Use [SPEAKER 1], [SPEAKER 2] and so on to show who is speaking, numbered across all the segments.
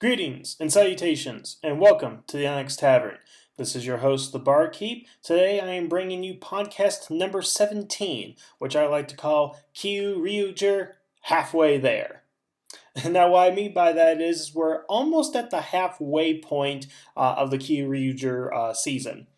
[SPEAKER 1] Greetings and salutations, and welcome to the Onyx Tavern. This is your host, the Barkeep. Today I am bringing you podcast number 17, which I like to call Kyoryuger Halfway There. Now, what I mean by that is we're almost at the halfway point of the Kyoryuger season.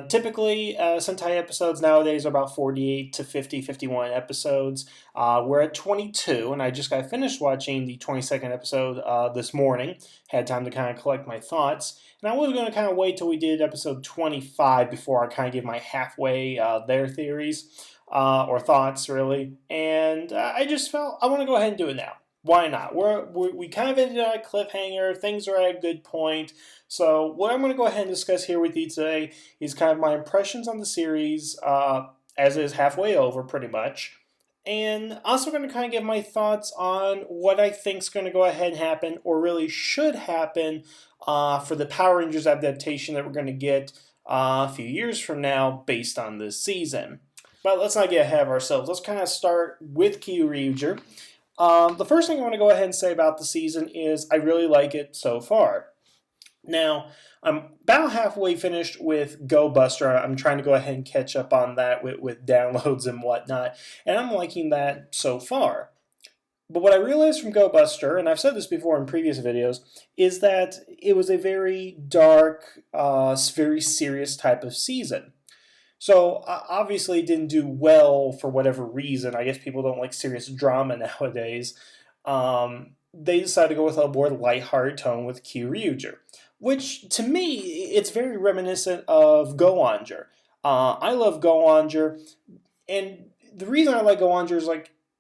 [SPEAKER 1] Typically, Sentai episodes nowadays are about 48 to 50, 51 episodes. We're at 22, and I just got finished watching the 22nd episode this morning. Had time to kind of collect my thoughts. And I was going to kind of wait till we did episode 25 before I kind of give my halfway there theories or thoughts, really. And I just felt I want to go ahead and do it now. Why not? We kind of ended on a cliffhanger. Things are at a good point. So what I'm going to go ahead and discuss here with you today is kind of my impressions on the series as it is halfway over, pretty much. And also going to kind of give my thoughts on what I think is going to go ahead and happen, or really should happen, for the Power Rangers adaptation that we're going to get a few years from now based on this season. But let's not get ahead of ourselves. Let's kind of start with Kyoryuger. The first thing I want to go ahead and say about the season is I really like it so far. Now, I'm about halfway finished with Go Buster. I'm trying to go ahead and catch up on that with downloads and whatnot, and I'm liking that so far. But what I realized from Go Buster, and I've said this before in previous videos, is that it was a very dark, very serious type of season. So obviously it didn't do well for whatever reason. I guess people don't like serious drama nowadays. They decided to go with a more lighthearted tone with Kyoryuger, which to me, it's very reminiscent of Go-Onger. I love Go-Onger, and the reason I like Go-Onger is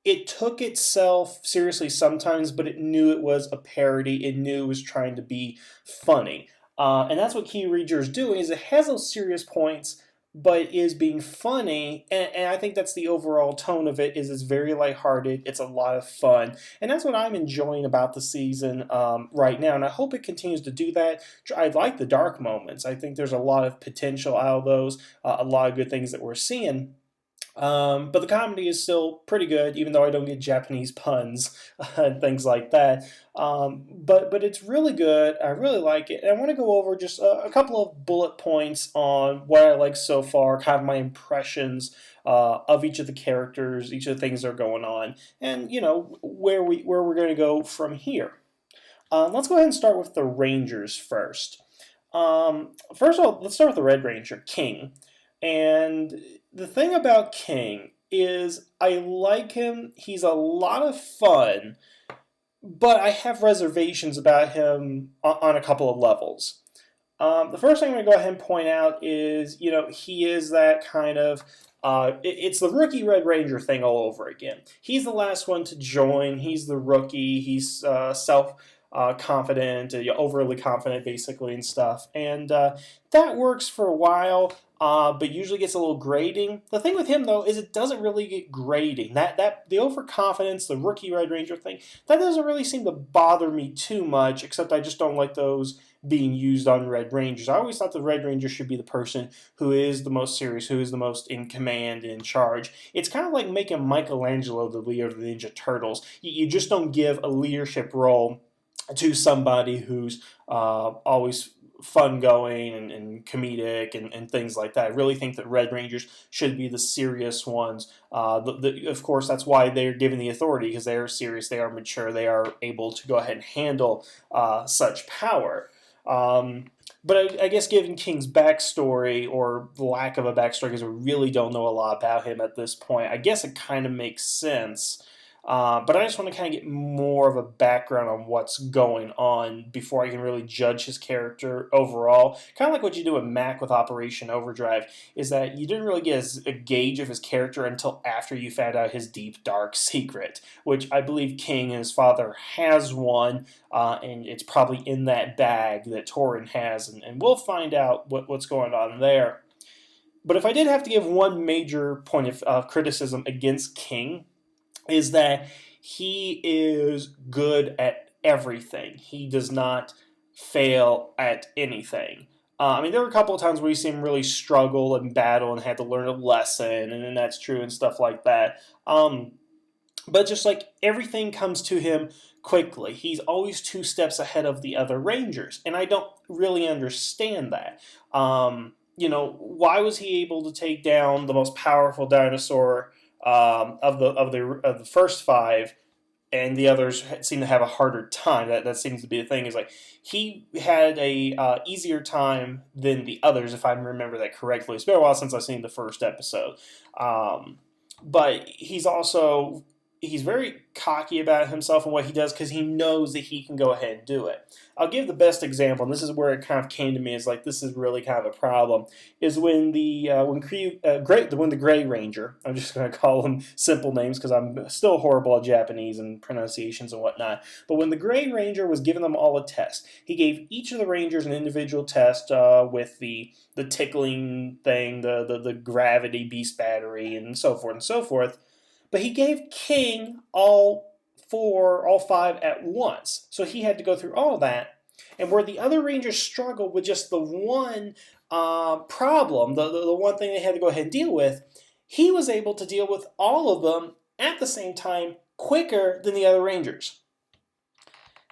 [SPEAKER 1] it took itself seriously sometimes, but it knew it was a parody. It knew it was trying to be funny. And that's what Kyoryuger is doing, is it has those serious points, but is being funny, and I think that's the overall tone of it. Is it's very lighthearted, it's a lot of fun, and that's what I'm enjoying about the season right now, and I hope it continues to do that. I like the dark moments. I think there's a lot of potential out of those, a lot of good things that we're seeing. But the comedy is still pretty good, even though I don't get Japanese puns and things like that. But it's really good. I really like it. And I want to go over just a couple of bullet points on what I like so far, kind of my impressions of each of the characters, each of the things that are going on, and where we're going to go from here. Let's go ahead and start with the Rangers first. First of all, let's start with the Red Ranger, King. And the thing about King is I like him. He's a lot of fun, but I have reservations about him on a couple of levels. The first thing I'm going to go ahead and point out is, he is that kind of, it's the rookie Red Ranger thing all over again. He's the last one to join. He's the rookie. He's confident, overly confident basically and stuff. And that works for a while. But usually gets a little grating. The thing with him, though, is it doesn't really get grating. That the overconfidence, the rookie Red Ranger thing, that doesn't really seem to bother me too much, except I just don't like those being used on Red Rangers. I always thought the Red Ranger should be the person who is the most serious, who is the most in command, in charge. It's kind of like making Michelangelo the leader of the Ninja Turtles. You just don't give a leadership role to somebody who's always fun-going and comedic and things like that. I really think that Red Rangers should be the serious ones. Of course, that's why they're given the authority, because they are serious, they are mature, they are able to go ahead and handle such power. But I guess given King's backstory, or the lack of a backstory, because we really don't know a lot about him at this point, I guess it kind of makes sense. But I just want to kind of get more of a background on what's going on before I can really judge his character overall. Kind of like what you do with Mac with Operation Overdrive, is that you didn't really get a gauge of his character until after you found out his deep, dark secret, which I believe King and his father has one, and it's probably in that bag that Torin has, and we'll find out what's going on there. But if I did have to give one major point of criticism against King, is that he is good at everything. He does not fail at anything. There were a couple of times where you see him really struggle and battle and had to learn a lesson, and that's true and stuff like that. But just like everything comes to him quickly. He's always 2 steps ahead of the other Rangers, and I don't really understand that. Why was he able to take down the most powerful dinosaur of the first 5, and the others seem to have a harder time? That seems to be the thing. Is like he had a easier time than the others, if I remember that correctly. It's been a while since I've seen the first episode, but he's very cocky about himself and what he does because he knows that he can go ahead and do it. I'll give the best example, and this is where it kind of came to me. Is like this is really kind of a problem. Is when the Gray Ranger. I'm just going to call them simple names because I'm still horrible at Japanese and pronunciations and whatnot. But when the Gray Ranger was giving them all a test, he gave each of the Rangers an individual test with the tickling thing, the gravity beast battery, and so forth and so forth. But he gave King all 5 at once. So he had to go through all that. And where the other Rangers struggled with just the one problem, the one thing they had to go ahead and deal with, he was able to deal with all of them at the same time quicker than the other Rangers.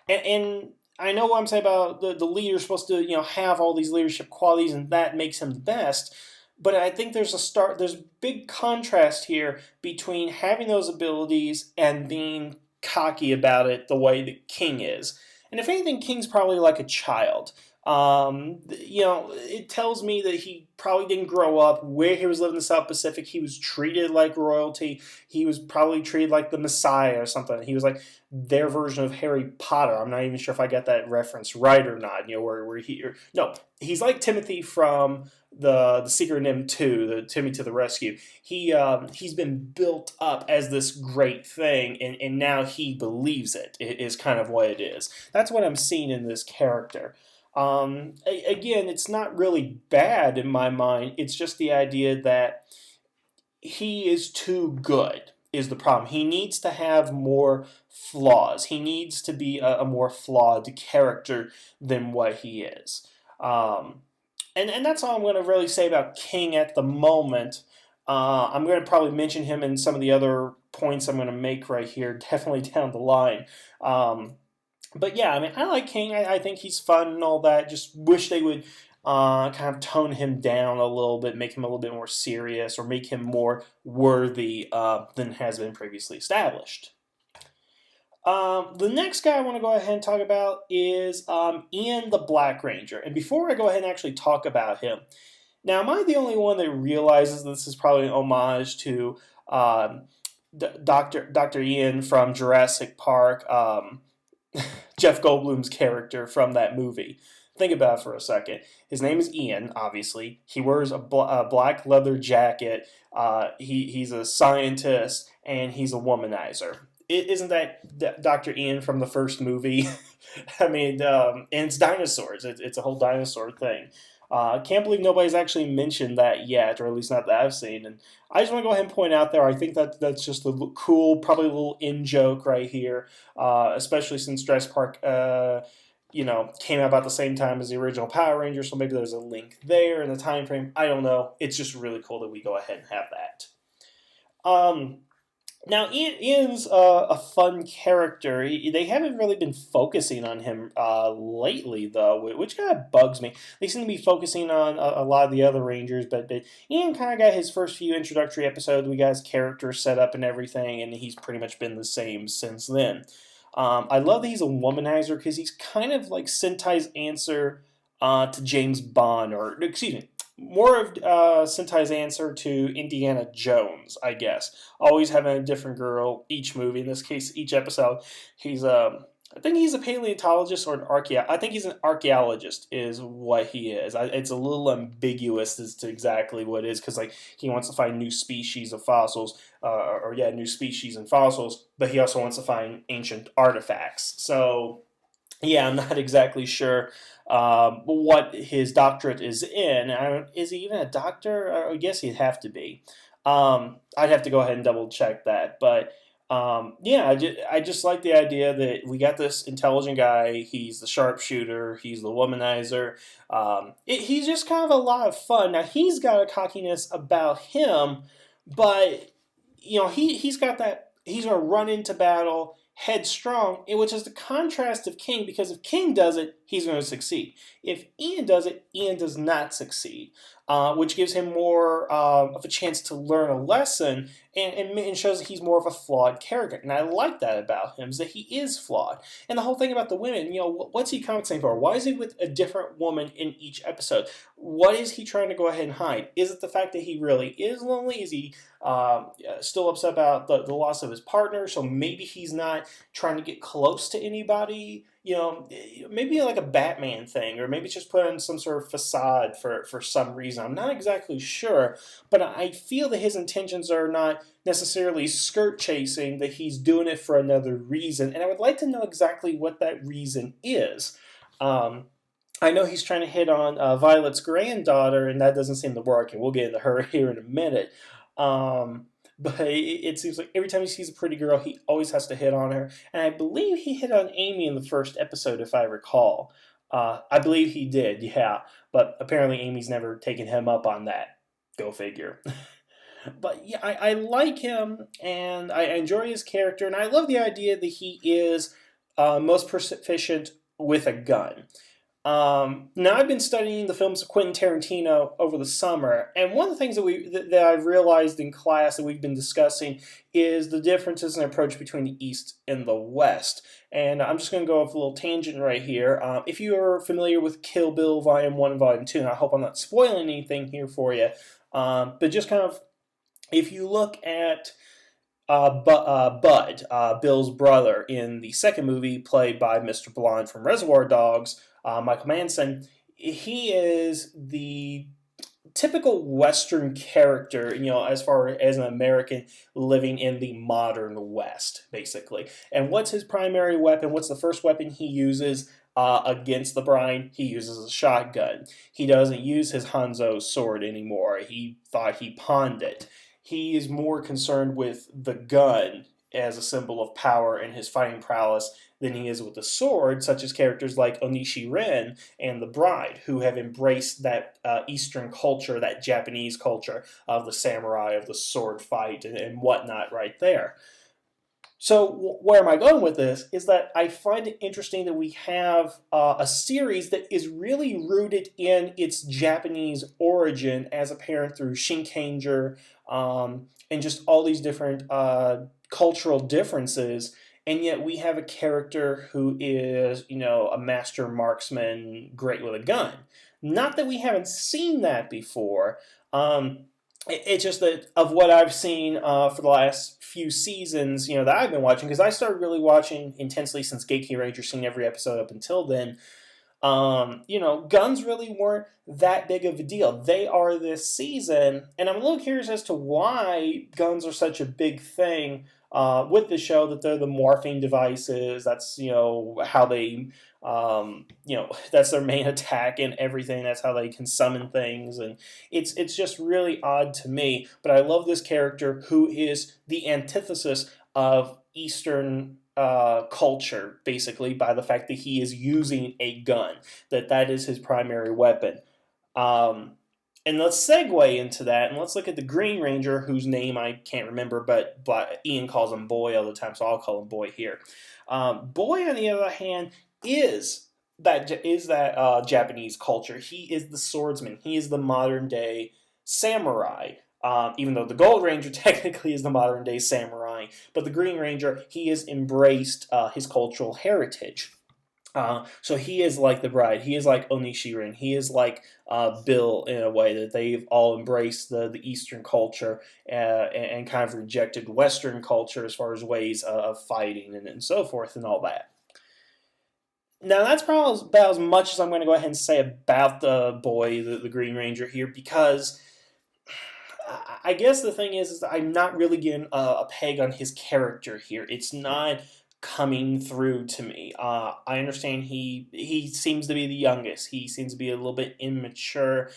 [SPEAKER 1] And I know what I'm saying about the leader's supposed to have all these leadership qualities, and that makes him the best. But I think there's a big contrast here between having those abilities and being cocky about it the way that King is. And if anything, King's probably like a child. It tells me that he probably didn't grow up where he was living in the South Pacific. He was treated like royalty. He was probably treated like the Messiah or something. He was like their version of Harry Potter. I'm not even sure if I got that reference right or not. He's like Timothy from the Secret M2, the Timmy to the Rescue. He's been built up as this great thing, and now he believes it. It is kind of what it is. That's what I'm seeing in this character. Again, it's not really bad in my mind. It's just the idea that he is too good is the problem. He needs to have more flaws. He needs to be a more flawed character than what he is. And that's all I'm going to really say about King at the moment. I'm going to probably mention him in some of the other points I'm going to make right here, definitely down the line. But yeah, I mean, I like King. I think he's fun and all that. Just wish they would kind of tone him down a little bit, make him a little bit more serious, or make him more worthy than has been previously established. The next guy I want to go ahead and talk about is Ian the Black Ranger. And before I go ahead and actually talk about him, now am I the only one that realizes this is probably an homage to Dr. Ian from Jurassic Park, Jeff Goldblum's character from that movie? Think about it for a second. His name is Ian, obviously. He wears a black leather jacket. He's a scientist, and he's a womanizer. Isn't that Dr. Ian from the first movie? I mean, and it's dinosaurs. It's a whole dinosaur thing. I can't believe nobody's actually mentioned that yet, or at least not that I've seen. And I just want to go ahead and point out there, I think that's just a cool, probably a little in-joke right here, especially since Jurassic Park came out about the same time as the original Power Rangers, so maybe there's a link there in the time frame. I don't know. It's just really cool that we go ahead and have that. Now, Ian's a fun character. They haven't really been focusing on him lately, though, which kind of bugs me. They seem to be focusing on a lot of the other Rangers, but Ian kind of got his first few introductory episodes. We got his character set up and everything, and he's pretty much been the same since then. I love that he's a womanizer because he's kind of like Sentai's answer to James Bond, or excuse me, more of Sentai's answer to Indiana Jones, I guess. Always having a different girl each movie. In this case, each episode, I think he's a paleontologist or an archaeologist. I think he's an archaeologist is what he is. It's a little ambiguous as to exactly what it is because he wants to find new species of fossils, new species and fossils, but he also wants to find ancient artifacts. So, yeah, I'm not exactly sure what his doctorate is in. Is he even a doctor? I guess he'd have to be. I'd have to go ahead and double check that. But I just like the idea that we got this intelligent guy. He's the sharpshooter. He's the womanizer. He's just kind of a lot of fun. Now, he's got a cockiness about him, but he's got that. He's going to run into battle, headstrong, which is the contrast of King, because if King does it, he's going to succeed. If Ian does it, Ian does not succeed, which gives him more of a chance to learn a lesson, and shows that he's more of a flawed character. And I like that about him, is that he is flawed. And the whole thing about the women, what's he compensating for? Why is he with a different woman in each episode? What is he trying to go ahead and hide? Is it the fact that he really is lonely? Is he still upset about the loss of his partner? So maybe he's not trying to get close to anybody. Maybe like a Batman thing, or maybe it's just put on some sort of facade for some reason. I'm not exactly sure, but I feel that his intentions are not necessarily skirt chasing, that he's doing it for another reason, and I would like to know exactly what that reason is. I know he's trying to hit on Violet's granddaughter, and that doesn't seem to work, and we'll get into her here in a minute. But it seems like every time he sees a pretty girl, he always has to hit on her. And I believe he hit on Amy in the first episode, if I recall. I believe he did, yeah. But apparently Amy's never taken him up on that. Go figure. But yeah, I like him, and I enjoy his character, and I love the idea that he is most proficient with a gun. Now, I've been studying the films of Quentin Tarantino over the summer, and one of the things that I've realized in class that we've been discussing is the differences in approach between the East and the West. And I'm just going to go off a little tangent right here. If you are familiar with Kill Bill Volume 1 and Volume 2, and I hope I'm not spoiling anything here for you, but just kind of, if you look at Bud, Bill's brother in the second movie, played by Mr. Blonde from Reservoir Dogs, Michael Manson, he is the typical Western character, as far as an American living in the modern West, basically. And what's his primary weapon? What's the first weapon he uses against the bride? He uses a shotgun. He doesn't use his Hanzo sword anymore. He thought he pawned it. He is more concerned with the gun as a symbol of power and his fighting prowess than he is with the sword, such as characters like Onishi Ren and the Bride, who have embraced that Eastern culture, that Japanese culture of the samurai, of the sword fight, and whatnot right there. So where am I going with this is that I find it interesting that we have a series that is really rooted in its Japanese origin, as apparent through Shinkenger, and just all these different cultural differences, and yet we have a character who is, a master marksman, great with a gun. Not that we haven't seen that before. It's just that of what I've seen for the last few seasons, that I've been watching, because I started really watching intensely since Kyoryuger, seen every episode up until then. Guns really weren't that big of a deal. They are this season, and I'm a little curious as to why guns are such a big thing with the show, that they're the morphing devices. That's, how they, that's their main attack and everything. That's how they can summon things. And it's just really odd to me. But I love this character who is the antithesis of Eastern culture, basically, by the fact that he is using a gun, that is his primary weapon. And let's segue into that, and let's look at the Green Ranger, whose name I can't remember, but Ian calls him Boy all the time, so I'll call him Boy here. Boy, on the other hand, is that Japanese culture. He is the swordsman. He is the modern-day samurai. Even though the Gold Ranger technically is the modern-day samurai, but the Green Ranger, he has embraced his cultural heritage. So he is like the Bride. He is like Onishi Ren. He is like Bill, in a way that they've all embraced the Eastern culture and kind of rejected Western culture as far as ways of fighting and so forth and all that. Now, that's probably about as much as I'm going to go ahead and say about the Boy, the Green Ranger here, because I guess the thing is that I'm not really getting a peg on his character here. It's not coming through to me. I understand he seems to be the youngest. He seems to be a little bit immature.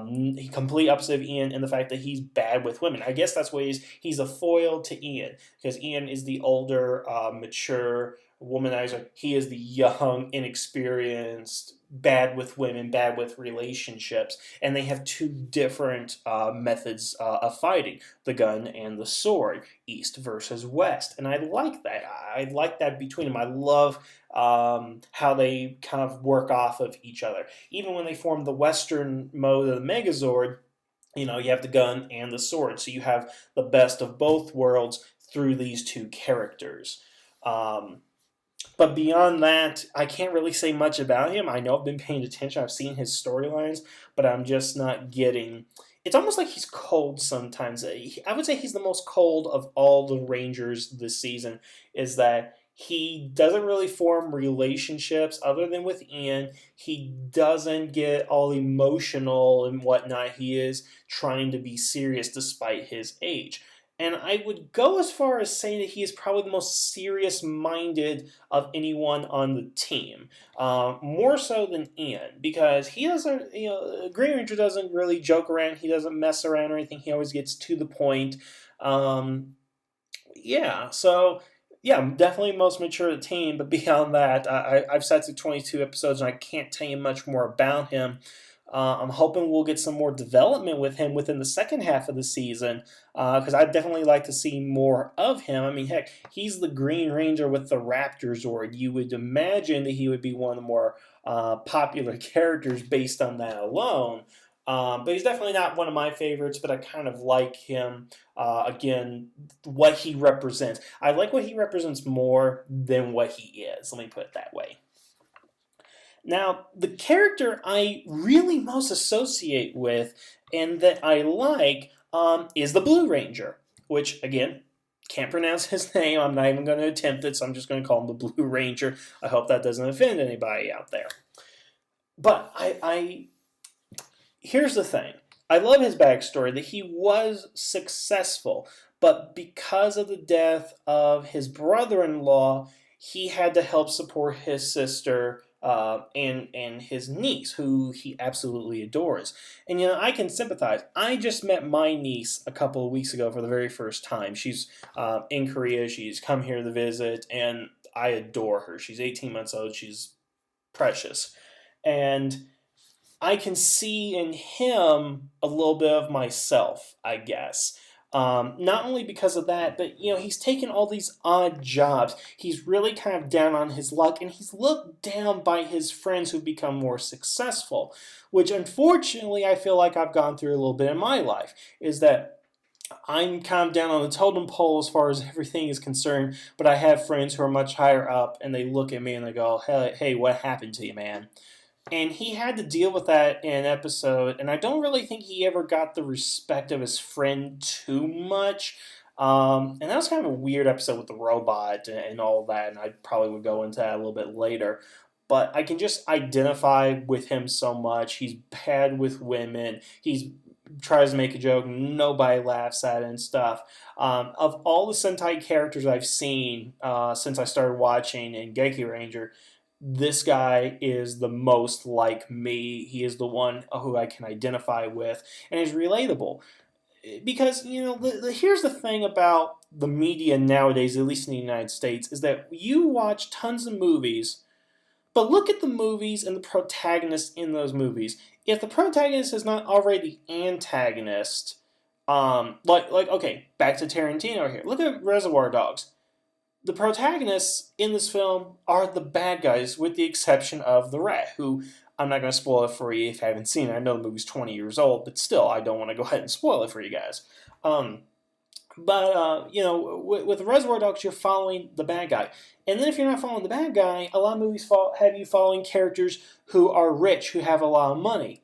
[SPEAKER 1] He complete opposite of Ian in the fact that he's bad with women. I guess that's why he's a foil to Ian, because Ian is the older, mature womanizer. He is the young, inexperienced, bad with women, bad with relationships, and they have two different methods of fighting: the gun and the sword, East versus West. And I like that. I like that between them. I love how they kind of work off of each other. Even when they form the Western mode of the Megazord, you have the gun and the sword, so you have the best of both worlds through these two characters. Um, but beyond that, I can't really say much about him. I know I've been paying attention. I've seen his storylines, but I'm just not getting. It's almost like he's cold sometimes. I would say he's the most cold of all the Rangers this season, is that he doesn't really form relationships other than with Ian. He doesn't get all emotional and whatnot. He is trying to be serious despite his age. And I would go as far as saying that he is probably the most serious-minded of anyone on the team, more so than Ian, because he doesn't, Green Ranger doesn't really joke around. He doesn't mess around or anything. He always gets to the point. Yeah, so yeah, definitely most mature of the team. But beyond that, I've sat through 22 episodes, and I can't tell you much more about him. I'm hoping we'll get some more development with him within the second half of the season, because I'd definitely like to see more of him. I mean, heck, he's the Green Ranger with the Raptor Zord. You would imagine that he would be one of the more popular characters based on that alone. But he's definitely not one of my favorites, but I kind of like him, again, what he represents. I like what he represents more than what he is. Let me put it that way. Now, the character I really most associate with and that I like is the Blue Ranger, which, again, can't pronounce his name. I'm not even going to attempt it, so I'm just going to call him the Blue Ranger. I hope that doesn't offend anybody out there. But here's the thing. I love his backstory, that he was successful, but because of the death of his brother-in-law, he had to help support his sister and his niece, who he absolutely adores. And I can sympathize. I just met my niece a couple of weeks ago for the very first time. She's in Korea. She's come here to visit, and I adore her. She's 18 months old. She's precious. And I can see in him a little bit of myself, I guess. Not only because of that, but he's taken all these odd jobs. He's really kind of down on his luck, and he's looked down by his friends who've become more successful, which unfortunately I feel like I've gone through a little bit in my life, is that I'm kind of down on the totem pole as far as everything is concerned, but I have friends who are much higher up, and they look at me and they go, hey, what happened to you, man? And he had to deal with that in an episode, and I don't really think he ever got the respect of his friend too much. And that was kind of a weird episode with the robot and all that, and I probably would go into that a little bit later. But I can just identify with him so much. He's bad with women. He tries to make a joke, nobody laughs at it and stuff. Of all the Sentai characters I've seen since I started watching in Geki Ranger, this guy is the most like me. He is the one who I can identify with, and is relatable. Because, here's the thing about the media nowadays, at least in the United States, is that you watch tons of movies, but look at the movies and the protagonists in those movies. If the protagonist is not already the antagonist, okay, back to Tarantino here. Look at Reservoir Dogs. The protagonists in this film are the bad guys, with the exception of the rat, who I'm not going to spoil it for you if you haven't seen it. I know the movie's 20 years old, but still, I don't want to go ahead and spoil it for you guys. With Reservoir Dogs, you're following the bad guy. And then if you're not following the bad guy, a lot of movies have you following characters who are rich, who have a lot of money.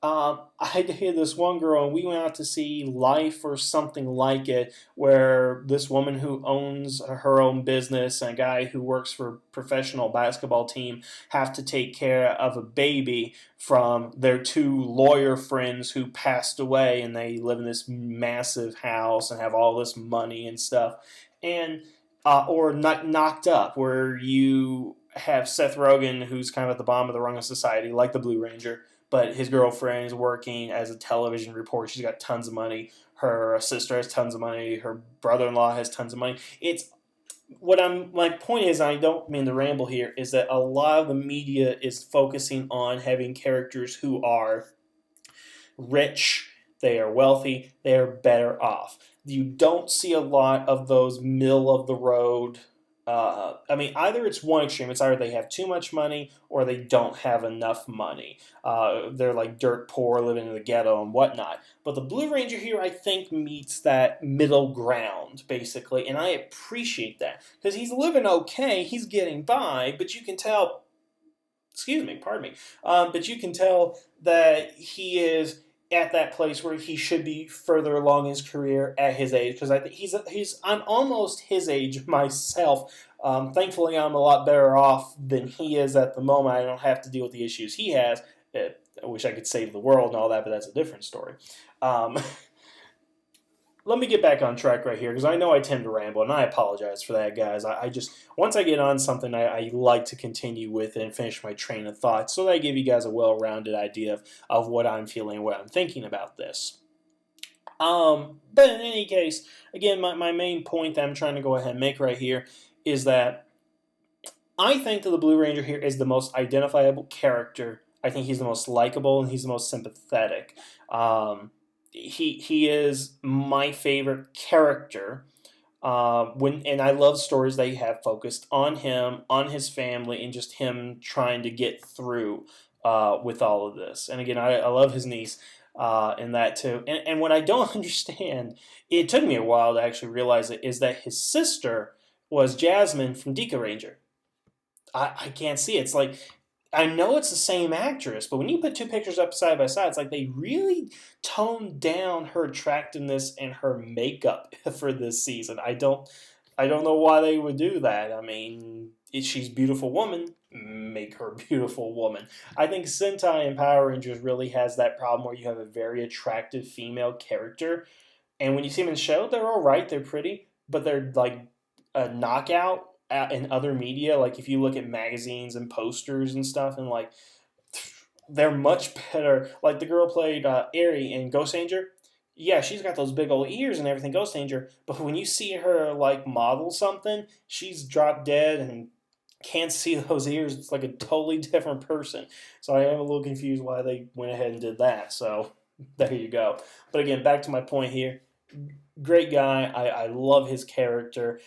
[SPEAKER 1] I dated this one girl, and we went out to see Life or something like it, where this woman who owns her own business and a guy who works for a professional basketball team have to take care of a baby from their two lawyer friends who passed away, and they live in this massive house and have all this money and stuff. And or Knocked Up, where you have Seth Rogen, who's kind of at the bottom of the rung of society, like the Blue Ranger, but his girlfriend is working as a television reporter. She's got tons of money. Her sister has tons of money. Her brother-in-law has tons of money. It's my point is, I don't mean to ramble here, is that a lot of the media is focusing on having characters who are rich, they are wealthy, they are better off. You don't see a lot of those middle of the road. I mean, either it's one extreme, it's either they have too much money or they don't have enough money. They're like dirt poor, living in the ghetto and whatnot. But the Blue Ranger here, I think, meets that middle ground, basically, and I appreciate that because he's living okay, he's getting by, but you can tell, excuse me, pardon me, but you can tell that he is at that place where he should be further along his career at his age, because I think I'm almost his age myself. Thankfully, I'm a lot better off than he is at the moment. I don't have to deal with the issues he has. I wish I could save the world and all that, but that's a different story. Um, Let me get back on track right here because I know I tend to ramble, and I apologize for that, guys. I just, once I get on something, I like to continue with it and finish my train of thought so that I give you guys a well-rounded idea of what I'm feeling, what I'm thinking about this. But in any case, again, my main point that I'm trying to go ahead and make right here is that I think that the Blue Ranger here is the most identifiable character. I think he's the most likable and he's the most sympathetic. He is my favorite character. And I love stories that have focused on him, on his family, and just him trying to get through with all of this. And again, I love his niece in that too. And what I don't understand, it took me a while to actually realize it, is that his sister was Jasmine from Deca Ranger. I can't see it. It's like, I know it's the same actress, but when you put two pictures up side by side, it's like they really toned down her attractiveness and her makeup for this season. I don't know why they would do that. I mean, she's a beautiful woman. Make her a beautiful woman. I think Sentai and Power Rangers really has that problem where you have a very attractive female character, and when you see them in the show, they're all right. They're pretty, but they're like a knockout in other media. Like if you look at magazines and posters and stuff, and like they're much better. Like the girl played Aerie in Ghost Danger. Yeah, she's got those big old ears and everything, Ghost Danger. But when you see her like model something, she's drop dead and can't see those ears. It's like a totally different person. So I am a little confused why they went ahead and did that. So there you go. But again, back to my point here. Great guy. I love his character.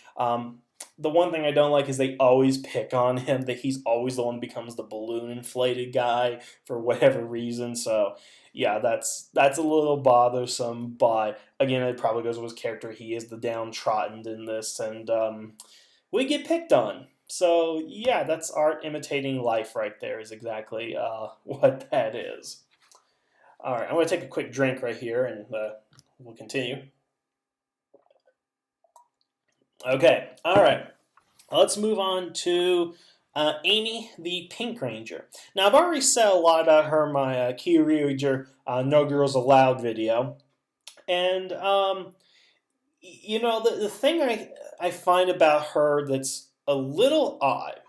[SPEAKER 1] The one thing I don't like is they always pick on him, that he's always the one who becomes the balloon inflated guy for whatever reason. So yeah, that's a little bothersome. But again, it probably goes with his character. He is the downtrodden in this, and we get picked on. So yeah, that's art imitating life right there. Is exactly what that is. All right, I'm going to take a quick drink right here, and we'll continue. Okay, all right. Let's move on to Amy, the Pink Ranger. Now, I've already said a lot about her in my Kyoryuger No Girls Allowed video. And, the thing I find about her that's a little odd.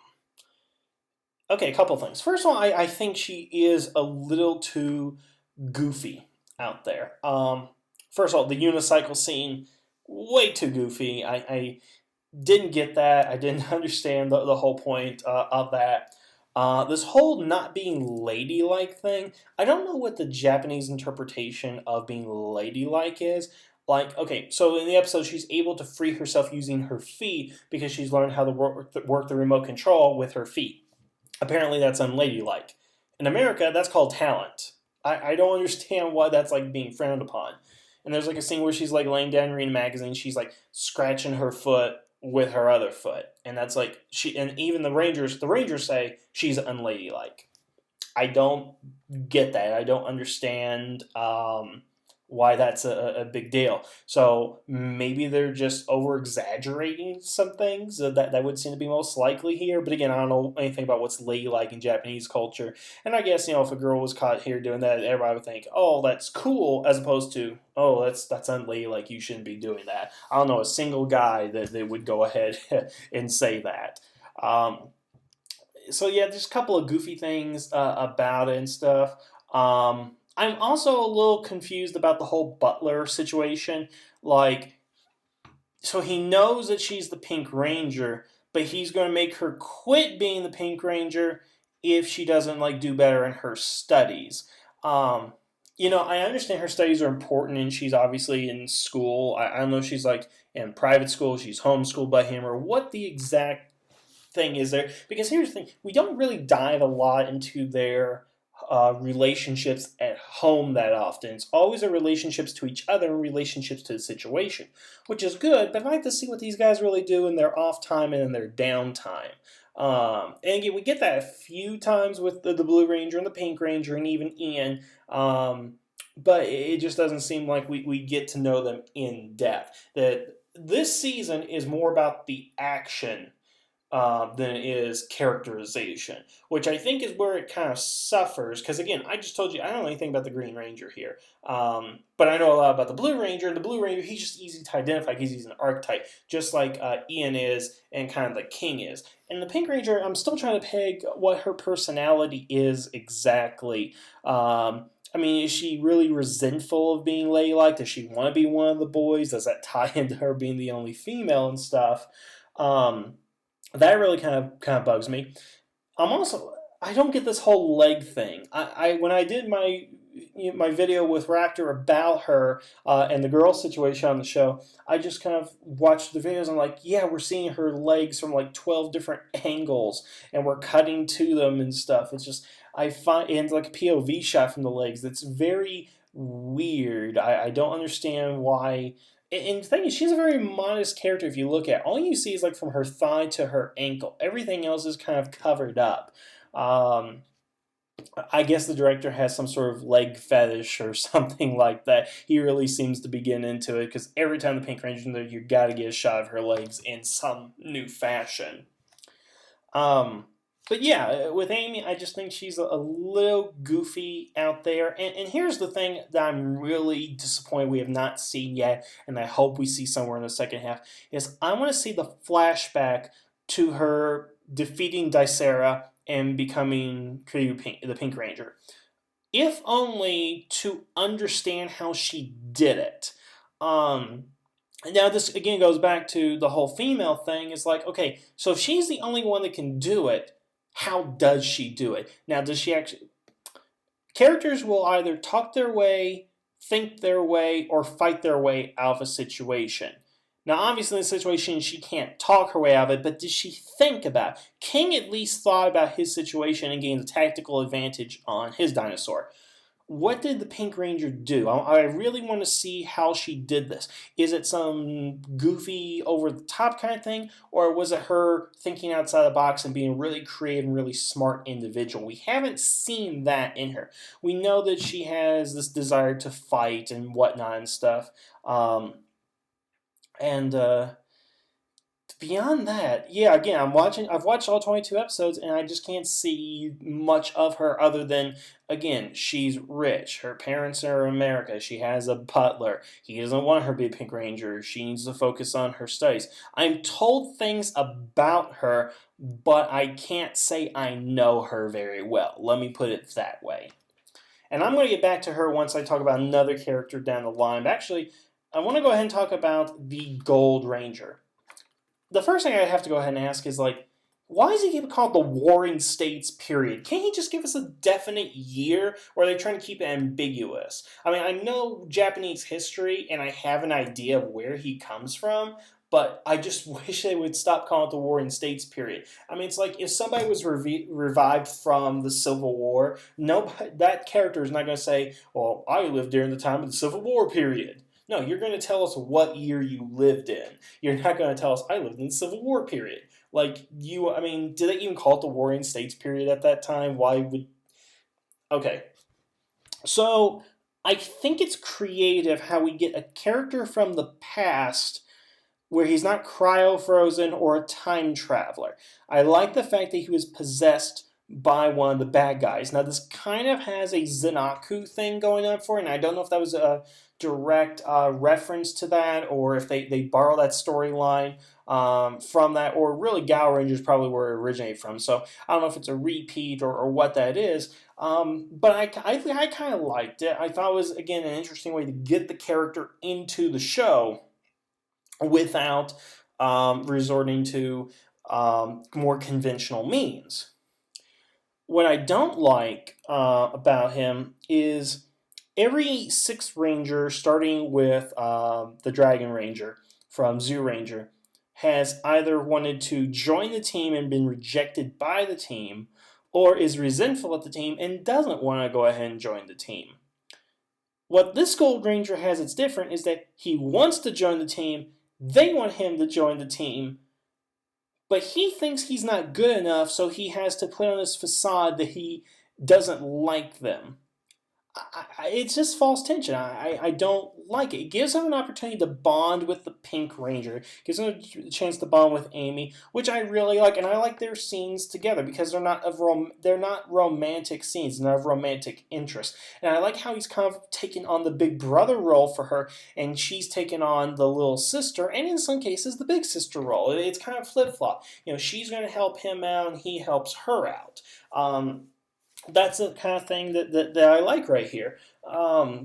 [SPEAKER 1] Okay, a couple things. First of all, I think she is a little too goofy out there. First of all, the unicycle scene, way too goofy. I didn't get that. I didn't understand the whole point of that. This whole not being ladylike thing, I don't know what the Japanese interpretation of being ladylike is. Like, okay, so in the episode, she's able to free herself using her feet because she's learned how to work the remote control with her feet. Apparently, that's unladylike. In America, that's called talent. I don't understand why that's like being frowned upon. And there's like a scene where she's like laying down reading a magazine, she's like scratching her foot with her other foot, and that's like and even the Rangers say she's unladylike. I don't get that. I don't understand why that's a big deal. So maybe they're just over exaggerating some things. That would seem to be most likely here. But again, I don't know anything about what's ladylike in Japanese culture. And I guess, if a girl was caught here doing that, everybody would think, oh, that's cool, as opposed to, oh, that's unladylike, you shouldn't be doing that. I don't know a single guy that would go ahead and say that. So yeah, there's a couple of goofy things about it and stuff. I'm also a little confused about the whole butler situation. Like, so he knows that she's the Pink Ranger, but he's going to make her quit being the Pink Ranger if she doesn't like do better in her studies. Um, I understand her studies are important, and she's obviously in school. I don't know if she's like in private school, she's homeschooled by him, or what the exact thing is there. Because here's the thing: we don't really dive a lot into their relationships at home that often. It's always their relationships to each other and relationships to the situation, which is good, but I like to see what these guys really do in their off time and in their downtime. And again, we get that a few times with the Blue Ranger and the Pink Ranger and even Ian, but it just doesn't seem like we get to know them in depth. That this season is more about the action than it is characterization, which I think is where it kind of suffers. Because again, I just told you I don't know anything about the Green Ranger here, but I know a lot about the Blue Ranger. And the Blue Ranger, he's just easy to identify because he's an archetype, just like Ian is and kind of the King is. And the Pink Ranger, I'm still trying to peg what her personality is exactly. I mean, is she really resentful of being ladylike? Does she want to be one of the boys? Does that tie into her being the only female and stuff? Um, that really kind of bugs me. I don't get this whole leg thing. I when I did my video with Raptor about her and the girl situation on the show, I just kind of watched the videos. I'm like, yeah, we're seeing her legs from like 12 different angles, and we're cutting to them and stuff. It's just I find and like a POV shot from the legs. That's very weird. I don't understand why. And the thing is, she's a very modest character if you look at. All you see is like from her thigh to her ankle. Everything else is kind of covered up. Um, I guess the director has some sort of leg fetish or something like that. He really seems to be getting into it because every time the Pink Ranger's in there, you got to get a shot of her legs in some new fashion. Um, but yeah, with Amy, I just think she's a little goofy out there. And here's the thing that I'm really disappointed we have not seen yet, and I hope we see somewhere in the second half, is I want to see the flashback to her defeating Dicera and becoming the Pink Ranger. If only to understand how she did it. Um, Now, this again goes back to the whole female thing. Is like, okay, so if she's the only one that can do it, how does she do it? Now, does she actually. Characters will either talk their way, think their way, or fight their way out of a situation. Now, obviously, in the situation, she can't talk her way out of it, but did she think about it? King at least thought about his situation and gained a tactical advantage on his dinosaur. What did the Pink Ranger do? I really want to see how she did this. Is it some goofy, over the top kind of thing, or was it her thinking outside the box and being really creative and really smart individual? We haven't seen that in her. We know that she has this desire to fight and whatnot and stuff. And Beyond that, yeah, again, I've watched all 22 episodes, and I just can't see much of her other than, again, she's rich. Her parents are in America. She has a butler. He doesn't want her to be a Pink Ranger. She needs to focus on her studies. I'm told things about her, but I can't say I know her very well. Let me put it that way. And I'm going to get back to her once I talk about another character down the line. But actually, I want to go ahead and talk about the Gold Ranger. The first thing I have to go ahead and ask is like, why is he called the Warring States period? Can't he just give us a definite year, or are they trying to keep it ambiguous? I mean, I know Japanese history, and I have an idea of where he comes from, but I just wish they would stop calling it the Warring States period. I mean, it's like if somebody was revived from the Civil War, nobody, that character is not going to say, well, I lived during the time of the Civil War period. No, you're going to tell us what year you lived in. You're not going to tell us, I lived in the Civil War period. Like, I mean, did they even call it the Warring States period at that time? Why would. Okay. So, I think it's creative how we get a character from the past where he's not cryo-frozen or a time traveler. I like the fact that he was possessed by one of the bad guys. Now, this kind of has a Zenaku thing going on for it, and I don't know if that was a direct reference to that, or if they borrow that storyline from that, or really Gao Rangers probably where it originated from. So I don't know if it's a repeat or what that is, but I kind of liked it. I thought it was, again, an interesting way to get the character into the show. without resorting to more conventional means. What I don't like about him is every sixth ranger, starting with the Dragon Ranger from Zoo Ranger, has either wanted to join the team and been rejected by the team, or is resentful at the team and doesn't want to go ahead and join the team. What this Gold Ranger has that's different is that he wants to join the team, they want him to join the team, but he thinks he's not good enough, so he has to put on this facade that he doesn't like them. It's just false tension. I don't like it. It gives him an opportunity to bond with the Pink Ranger. It gives him a chance to bond with Amy, which I really like, and I like their scenes together because they're not romantic scenes, they're not of romantic interest. And I like how he's kind of taken on the big brother role for her, and she's taken on the little sister, and in some cases the big sister role. It's kind of flip flop. She's going to help him out, and he helps her out. That's the kind of thing that I like right here.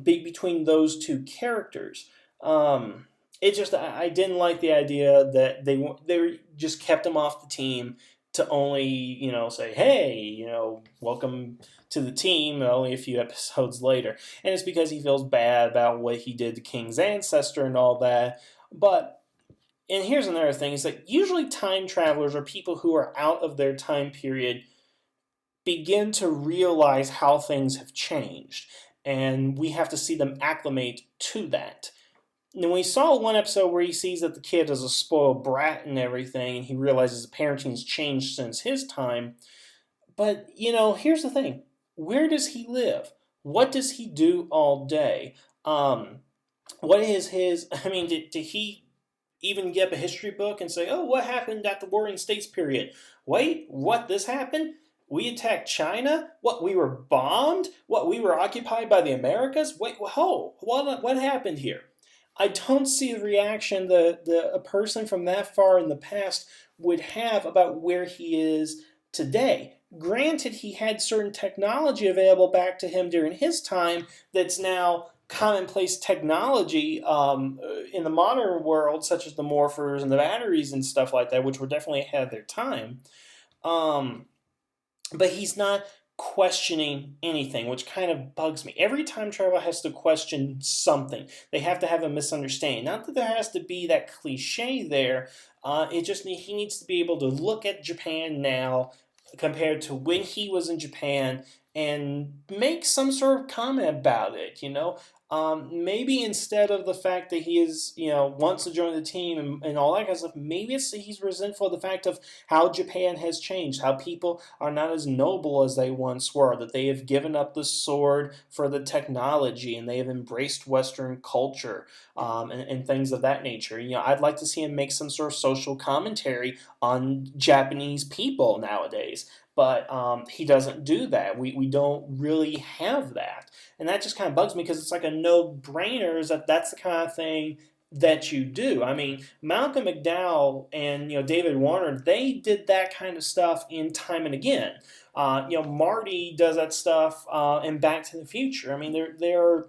[SPEAKER 1] Between those two characters, it just I didn't like the idea that they just kept him off the team to only say, hey, welcome to the team only a few episodes later, and it's because he feels bad about what he did to King's ancestor and all that. And here's another thing: is that usually time travelers are people who are out of their time period begin to realize how things have changed, and we have to see them acclimate to that. And we saw one episode where he sees that the kid is a spoiled brat and everything, and he realizes the parenting's changed since his time. But, here's the thing. Where does he live? What does he do all day? What is his... did he even get up a history book and say, oh, what happened at the Warring States period? Wait, what, this happened? We attacked China? What, we were bombed? What, we were occupied by the Americas? Wait, what happened here? I don't see the reaction that a person from that far in the past would have about where he is today. Granted, he had certain technology available back to him during his time that's now commonplace technology in the modern world, such as the morphers and the batteries and stuff like that, which were definitely ahead of their time. But he's not questioning anything, which kind of bugs me. Every time traveler has to question something. They have to have a misunderstanding. Not that there has to be that cliche there. He needs to be able to look at Japan now compared to when he was in Japan and make some sort of comment about it, maybe instead of the fact that he is, wants to join the team and all that kind of stuff, maybe he's resentful of the fact of how Japan has changed, how people are not as noble as they once were, that they have given up the sword for the technology and they have embraced Western culture and things of that nature. I'd like to see him make some sort of social commentary on Japanese people nowadays. But he doesn't do that. We don't really have that. And that just kind of bugs me because it's like a no-brainer is that's the kind of thing that you do. Malcolm McDowell and David Warner, they did that kind of stuff in Time and Again. Marty does that stuff in Back to the Future. There are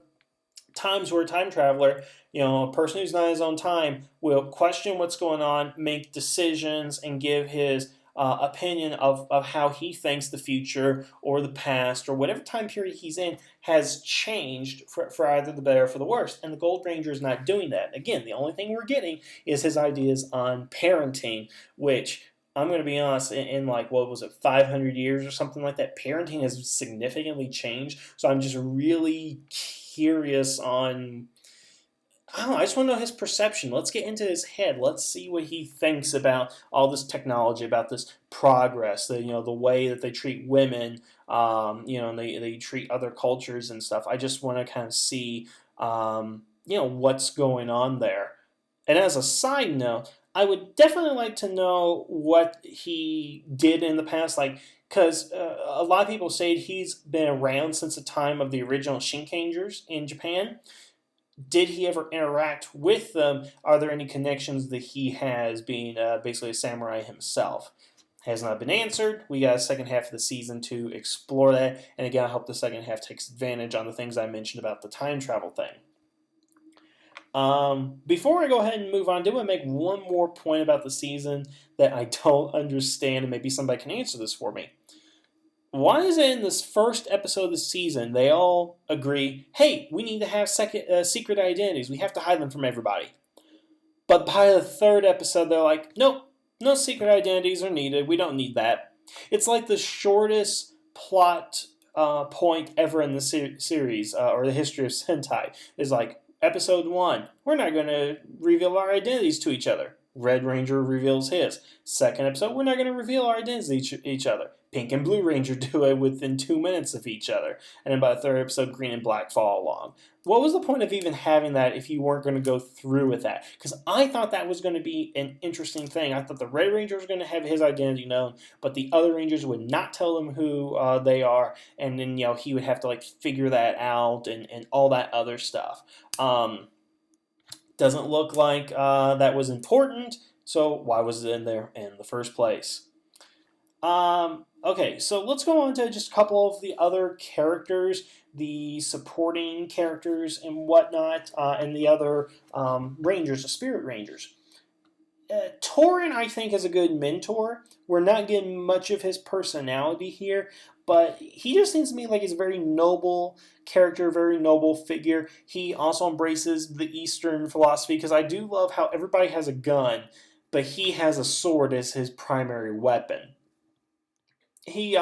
[SPEAKER 1] times where a time traveler, a person who's not in his own time, will question what's going on, make decisions, and give his opinion of how he thinks the future or the past or whatever time period he's in has changed for either the better or for the worse. And the Gold Ranger is not doing that. Again, the only thing we're getting is his ideas on parenting, which I'm going to be honest, in 500 years or something like that, parenting has significantly changed. So I'm just really curious on... I just want to know his perception. Let's get into his head. Let's see what he thinks about all this technology, about this progress, the way that they treat women, and they treat other cultures and stuff. I just want to kind of see, what's going on there. And as a side note, I would definitely like to know what he did in the past, because a lot of people say he's been around since the time of the original Shinkangers in Japan. Did he ever interact with them? Are there any connections that he has, being basically a samurai himself? Has not been answered. We got a second half of the season to explore that. And again, I hope the second half takes advantage on the things I mentioned about the time travel thing. Before I go ahead and move on, I do want to make one more point about the season that I don't understand, and maybe somebody can answer this for me. Why is it in this first episode of the season they all agree, hey, we need to have secret identities. We have to hide them from everybody. But by the third episode, they're like, nope, no secret identities are needed. We don't need that. It's like the shortest plot point ever in the series or the history of Sentai. Is like, episode 1, we're not going to reveal our identities to each other. Red Ranger reveals his. Second episode, we're not going to reveal our identities to each other. Pink and Blue Ranger do it within 2 minutes of each other. And then by the third episode, Green and Black follow along. What was the point of even having that if you weren't going to go through with that? Because I thought that was going to be an interesting thing. I thought the Red Ranger was going to have his identity known, but the other Rangers would not tell him who they are, and then he would have to figure that out and all that other stuff. Doesn't look like that was important, so why was it in there in the first place? Okay, so let's go on to just a couple of the other characters, the supporting characters and whatnot, and the other Rangers, the Spirit Rangers. Torin, I think, is a good mentor. We're not getting much of his personality here, but he just seems to me like he's a very noble character, very noble figure. He also embraces the Eastern philosophy, because I do love how everybody has a gun, but he has a sword as his primary weapon. He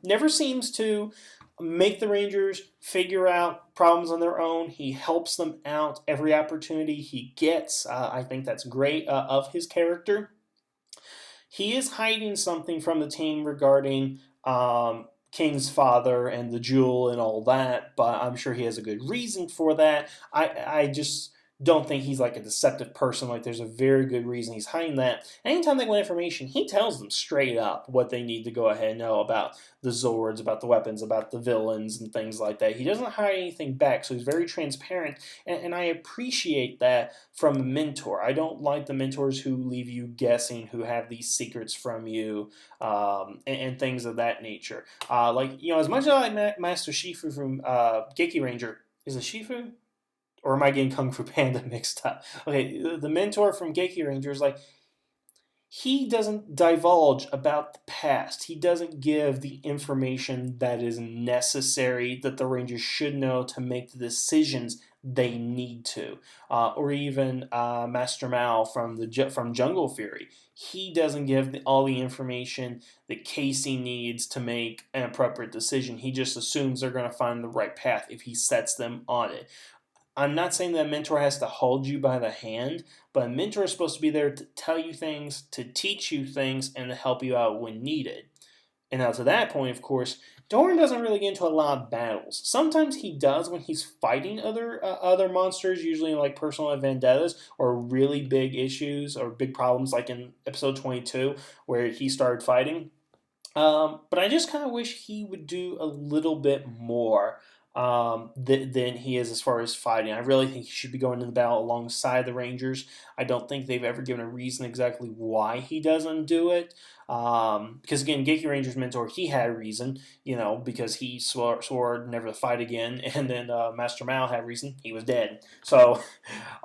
[SPEAKER 1] never seems to make the Rangers figure out problems on their own. He helps them out every opportunity he gets. I think that's great of his character. He is hiding something from the team regarding King's father and the jewel and all that, but I'm sure he has a good reason for that. I just don't think he's like a deceptive person. There's a very good reason he's hiding that. Anytime they want information, he tells them straight up what they need to go ahead and know about the Zords, about the weapons, about the villains, and things like that. He doesn't hide anything back, so he's very transparent, and I appreciate that from a mentor. I don't like the mentors who leave you guessing, who have these secrets from you, and things of that nature. As much as I like Master Shifu from Geki Ranger, is it Shifu? Or am I getting Kung Fu Panda mixed up? Okay, the mentor from Geki Ranger is he doesn't divulge about the past. He doesn't give the information that is necessary that the Rangers should know to make the decisions they need to. Or even Master Mao from Jungle Fury. He doesn't give all the information that Casey needs to make an appropriate decision. He just assumes they're going to find the right path if he sets them on it. I'm not saying that a mentor has to hold you by the hand, but a mentor is supposed to be there to tell you things, to teach you things, and to help you out when needed. And now to that point, of course, Doran doesn't really get into a lot of battles. Sometimes he does when he's fighting other monsters, usually personal vendettas or really big issues or big problems, like in episode 22 where he started fighting. But I just kind of wish he would do a little bit more than he is as far as fighting. I really think he should be going to the battle alongside the Rangers. I don't think they've ever given a reason exactly why he doesn't do it. Because again, Geki Ranger's mentor, he had a reason, because he swore never to fight again, and then Master Mao had a reason, he was dead. So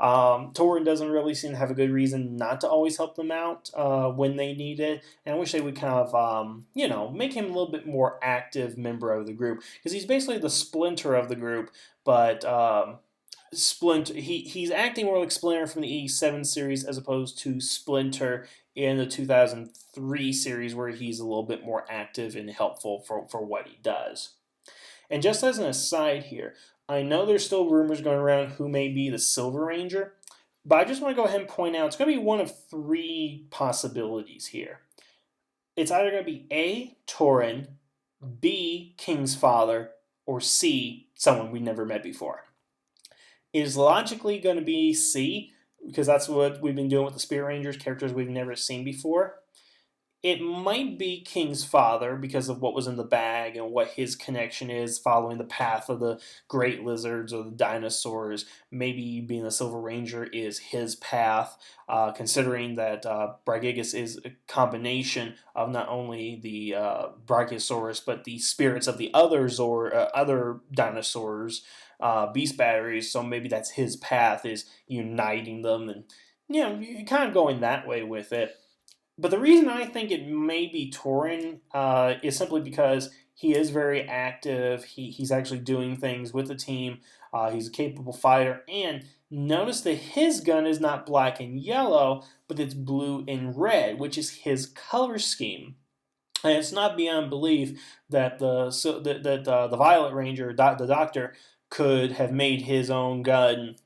[SPEAKER 1] Torin doesn't really seem to have a good reason not to always help them out when they need it, and I wish they would kind of, make him a little bit more active member of the group, because he's basically the Splinter of the group, but Splinter, he's acting more like Splinter from the 87 series as opposed to Splinter in the 2003 series, where he's a little bit more active and helpful for what he does. And just as an aside here, I know there's still rumors going around who may be the Silver Ranger, but I just want to go ahead and point out it's going to be one of 3 possibilities here. It's either going to be A, Torin, B, King's father, or C, someone we never met before. It is logically going to be C, because that's what we've been doing with the Spirit Rangers, characters we've never seen before. It might be King's father because of what was in the bag and what his connection is following the path of the great lizards or the dinosaurs. Maybe being a Silver Ranger is his path, considering that Brachiosaurus is a combination of not only the Brachiosaurus but the spirits of the other dinosaurs. beast batteries. So maybe that's his path, is uniting them, and you're kind of going that way with it. But the reason I think it may be Torin is simply because he is very active. He's actually doing things with the team. He's a capable fighter. And notice that his gun is not black and yellow, but it's blue and red, which is his color scheme. And it's not beyond belief that the Violet Ranger, the Doctor, could have made his own gun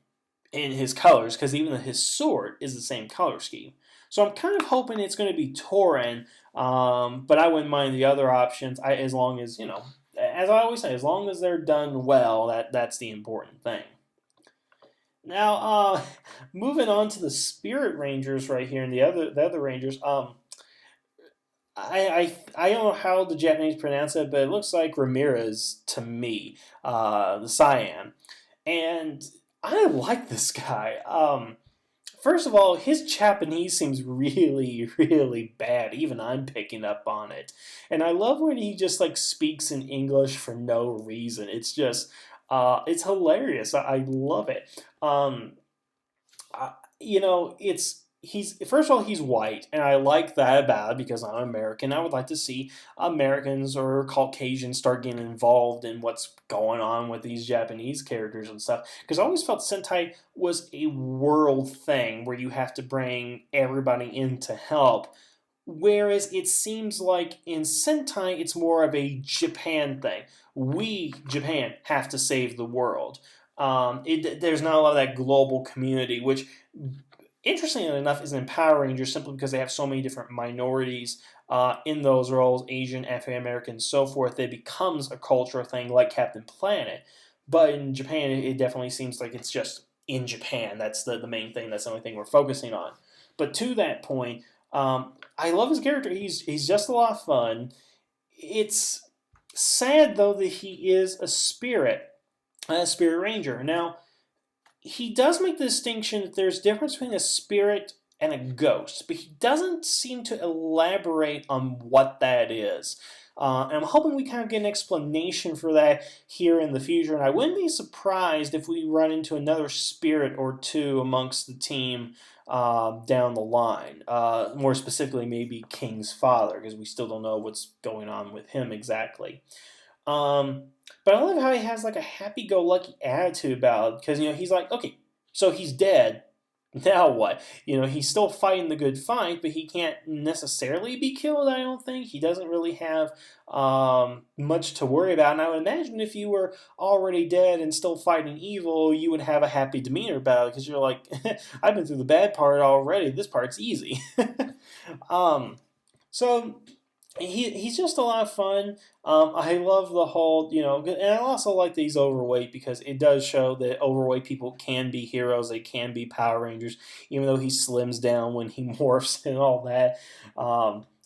[SPEAKER 1] in his colors, because even his sword is the same color scheme. So I'm kind of hoping it's going to be Torin, but I wouldn't mind the other options. As long as, as I always say, as long as they're done well, that's the important thing. Now, moving on to the Spirit Rangers right here, and the other Rangers. I don't know how the Japanese pronounce it, but it looks like Ramirez to me, the Cyan, and I like this guy. First of all, his Japanese seems really, really bad. Even I'm picking up on it. And I love when he just speaks in English for no reason. It's just, it's hilarious. I love it. He's first of all, he's white, and I like that about it because I'm American. I would like to see Americans or Caucasians start getting involved in what's going on with these Japanese characters and stuff. Because I always felt Sentai was a world thing where you have to bring everybody in to help. Whereas it seems like in Sentai, it's more of a Japan thing. We, Japan, have to save the world. There's not a lot of that global community, which, interestingly enough, is in Power Rangers, simply because they have so many different minorities in those roles, Asian, African American, so forth. It becomes a cultural thing like Captain Planet. But in Japan, it definitely seems like it's just in Japan. That's the main thing. That's the only thing we're focusing on. But to that point, I love his character. He's just a lot of fun. It's sad, though, that he is a Spirit Ranger. Now, he does make the distinction that there's a difference between a spirit and a ghost, but he doesn't seem to elaborate on what that is. And I'm hoping we kind of get an explanation for that here in the future, and I wouldn't be surprised if we run into another spirit or two amongst the team down the line. More specifically, maybe King's father, because we still don't know what's going on with him exactly. But I love how he has a happy-go-lucky attitude about it, because he's like, okay, so he's dead. Now what? He's still fighting the good fight, but he can't necessarily be killed, I don't think. He doesn't really have much to worry about. And I would imagine if you were already dead and still fighting evil, you would have a happy demeanor about it, because you're like, I've been through the bad part already. This part's easy. So he's just a lot of fun. I love the whole, and I also like that he's overweight, because it does show that overweight people can be heroes. They can be Power Rangers, even though he slims down when he morphs and all that.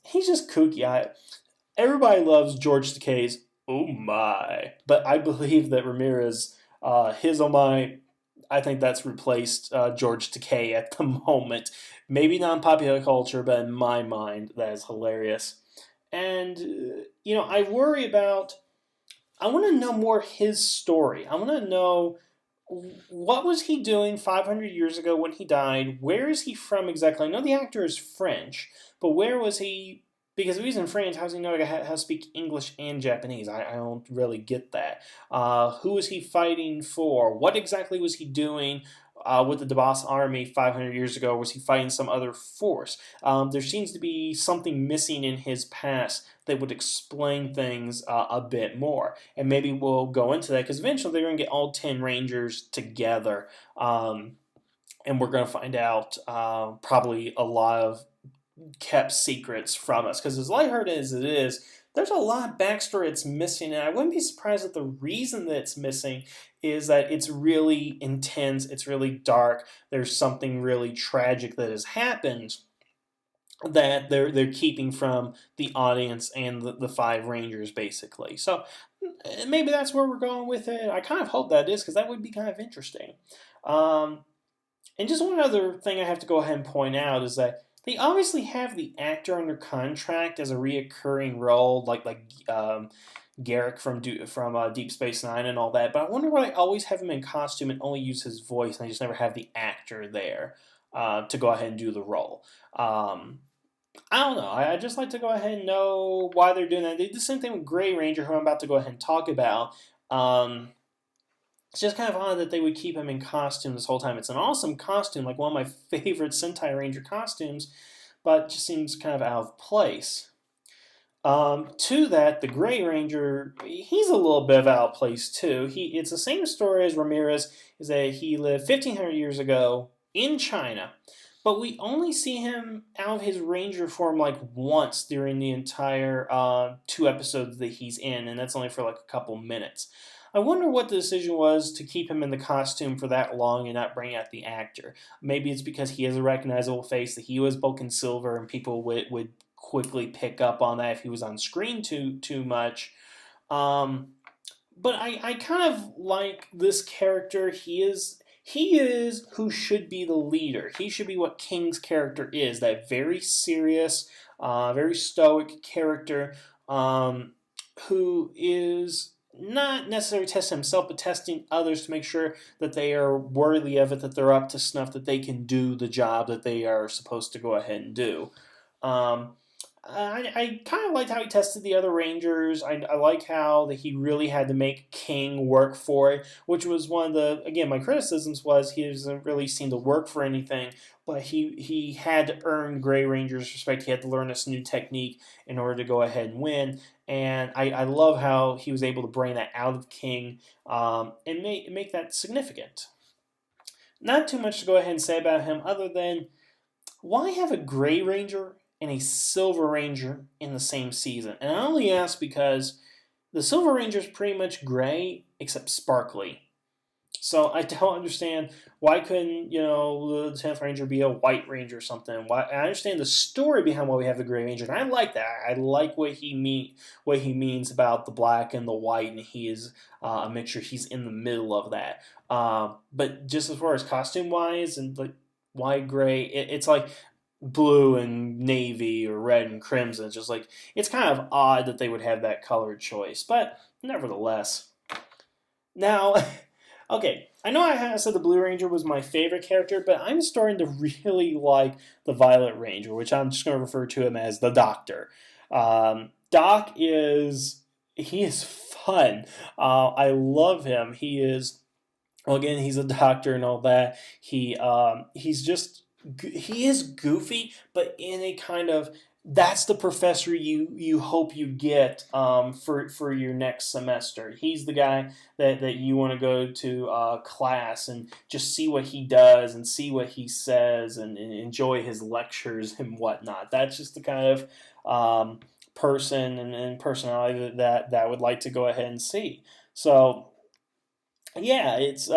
[SPEAKER 1] He's just kooky. Everybody loves George Takei's "Oh my," but I believe that Ramirez, his "Oh my," I think that's replaced George Takei at the moment. Maybe not in popular culture, but in my mind, that is hilarious. And, I worry about, I want to know more his story. I want to know, what was he doing 500 years ago when he died? Where is he from exactly? I know the actor is French, but where was he? Because if he's in France, how does he know how to speak English and Japanese? I don't really get that. Who was he fighting for? What exactly was he doing with the Dabas army 500 years ago? Was he fighting some other force? There seems to be something missing in his past that would explain things a bit more. And maybe we'll go into that, because eventually they're going to get all 10 Rangers together. And we're going to find out probably a lot of kept secrets from us. Because as lighthearted as it is, there's a lot of backstory that's missing, and I wouldn't be surprised that the reason that it's missing is that it's really intense, it's really dark, there's something really tragic that has happened that they're keeping from the audience and the five Rangers, basically. So maybe that's where we're going with it. I kind of hope that is, because that would be kind of interesting. And just one other thing I have to go ahead and point out is that they obviously have the actor under contract as a reoccurring role, like Garrick from Deep Space Nine and all that. But I wonder why they always have him in costume and only use his voice, and they just never have the actor there to go ahead and do the role. I don't know. I just like to go ahead and know why they're doing that. They did the same thing with Gray Ranger, who I'm about to go ahead and talk about. It's just kind of odd that they would keep him in costume this whole time. It's an awesome costume, like one of my favorite Sentai Ranger costumes, but it just seems kind of out of place. To that, the Gray Ranger, he's a little bit out of place too. It's the same story as Ramirez, is that he lived 1,500 years ago in China, but we only see him out of his Ranger form like once during the entire 2 episodes that he's in, and that's only for like a couple minutes. I wonder what the decision was to keep him in the costume for that long and not bring out the actor. Maybe it's because he has a recognizable face, that he was Bulk and Silver, and people would quickly pick up on that if he was on screen too much. But I kind of like this character. He is who should be the leader. He should be what King's character is, that very serious, very stoic character who is not necessarily testing himself, but testing others to make sure that they are worthy of it, that they're up to snuff, that they can do the job that they are supposed to go ahead and do. I kind of liked how he tested the other Rangers. I like how that he really had to make King work for it, which was one of the, again, my criticisms was he doesn't really seem to work for anything, but he had to earn Gray Ranger's respect. He had to learn this new technique in order to go ahead and win. And I love how he was able to bring that out of King and make that significant. Not too much to go ahead and say about him other than why have a Gray Ranger and a Silver Ranger in the same season? And I only ask because the Silver Ranger is pretty much gray except sparkly. So I don't understand why couldn't the 10th Ranger be a White Ranger or something. Why I understand the story behind why we have the Gray Ranger, and I like that. I like what he means about the black and the white, and he is a mixture. He's in the middle of that. But just as far as costume wise and like white gray, it's like blue and navy or red and crimson. It's just like it's kind of odd that they would have that color choice, but nevertheless. Now. Okay, I know I said the Blue Ranger was my favorite character, but I'm starting to really like the Violet Ranger, which I'm just going to refer to him as the Doctor. Doc he is fun. I love him. He is, well, again, he's a doctor and all that. He is goofy, but in a kind of, that's the professor you hope you get for your next semester. He's the guy that you want to go to class and just see what he does and see what he says and enjoy his lectures and whatnot. That's just the kind of person and personality that I would like to go ahead and see. So yeah, it's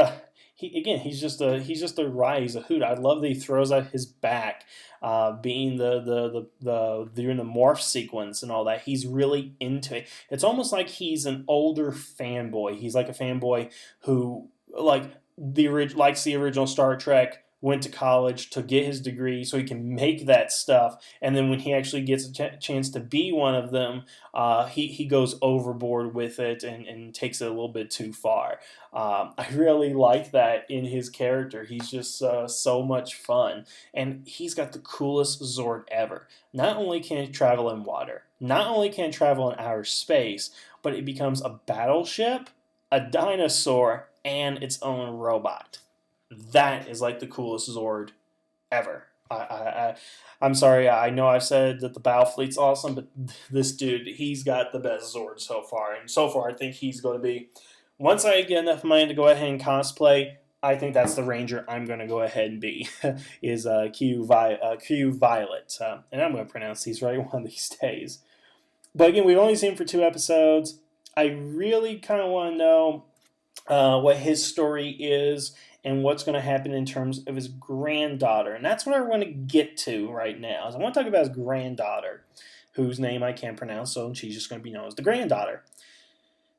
[SPEAKER 1] he's just a riot. He's a hoot. I love that he throws out his back, being the during the morph sequence and all that. He's really into it. It's almost like he's an older fanboy. He's like a fanboy who likes the original Star Trek. Went to college to get his degree so he can make that stuff, and then when he actually gets a chance to be one of them, he goes overboard with it and takes it a little bit too far. I really like that in his character. He's just so much fun, and he's got the coolest Zord ever. Not only can it travel in water, not only can it travel in outer space, but it becomes a battleship, a dinosaur, and its own robot. That is like the coolest Zord ever. I'm sorry, I know I've said that the Battle Fleet's awesome, but this dude, he's got the best Zord so far. And so far, I think he's going to be, once I get enough money to go ahead and cosplay, I think that's the Ranger I'm going to go ahead and be, is Q Violet. And I'm going to pronounce these right one of these days. But again, we've only seen him for 2 episodes. I really kind of want to know what his story is and what's going to happen in terms of his granddaughter. And that's what I want to get to right now. Is I want to talk about his granddaughter, whose name I can't pronounce, so she's just going to be known as the granddaughter.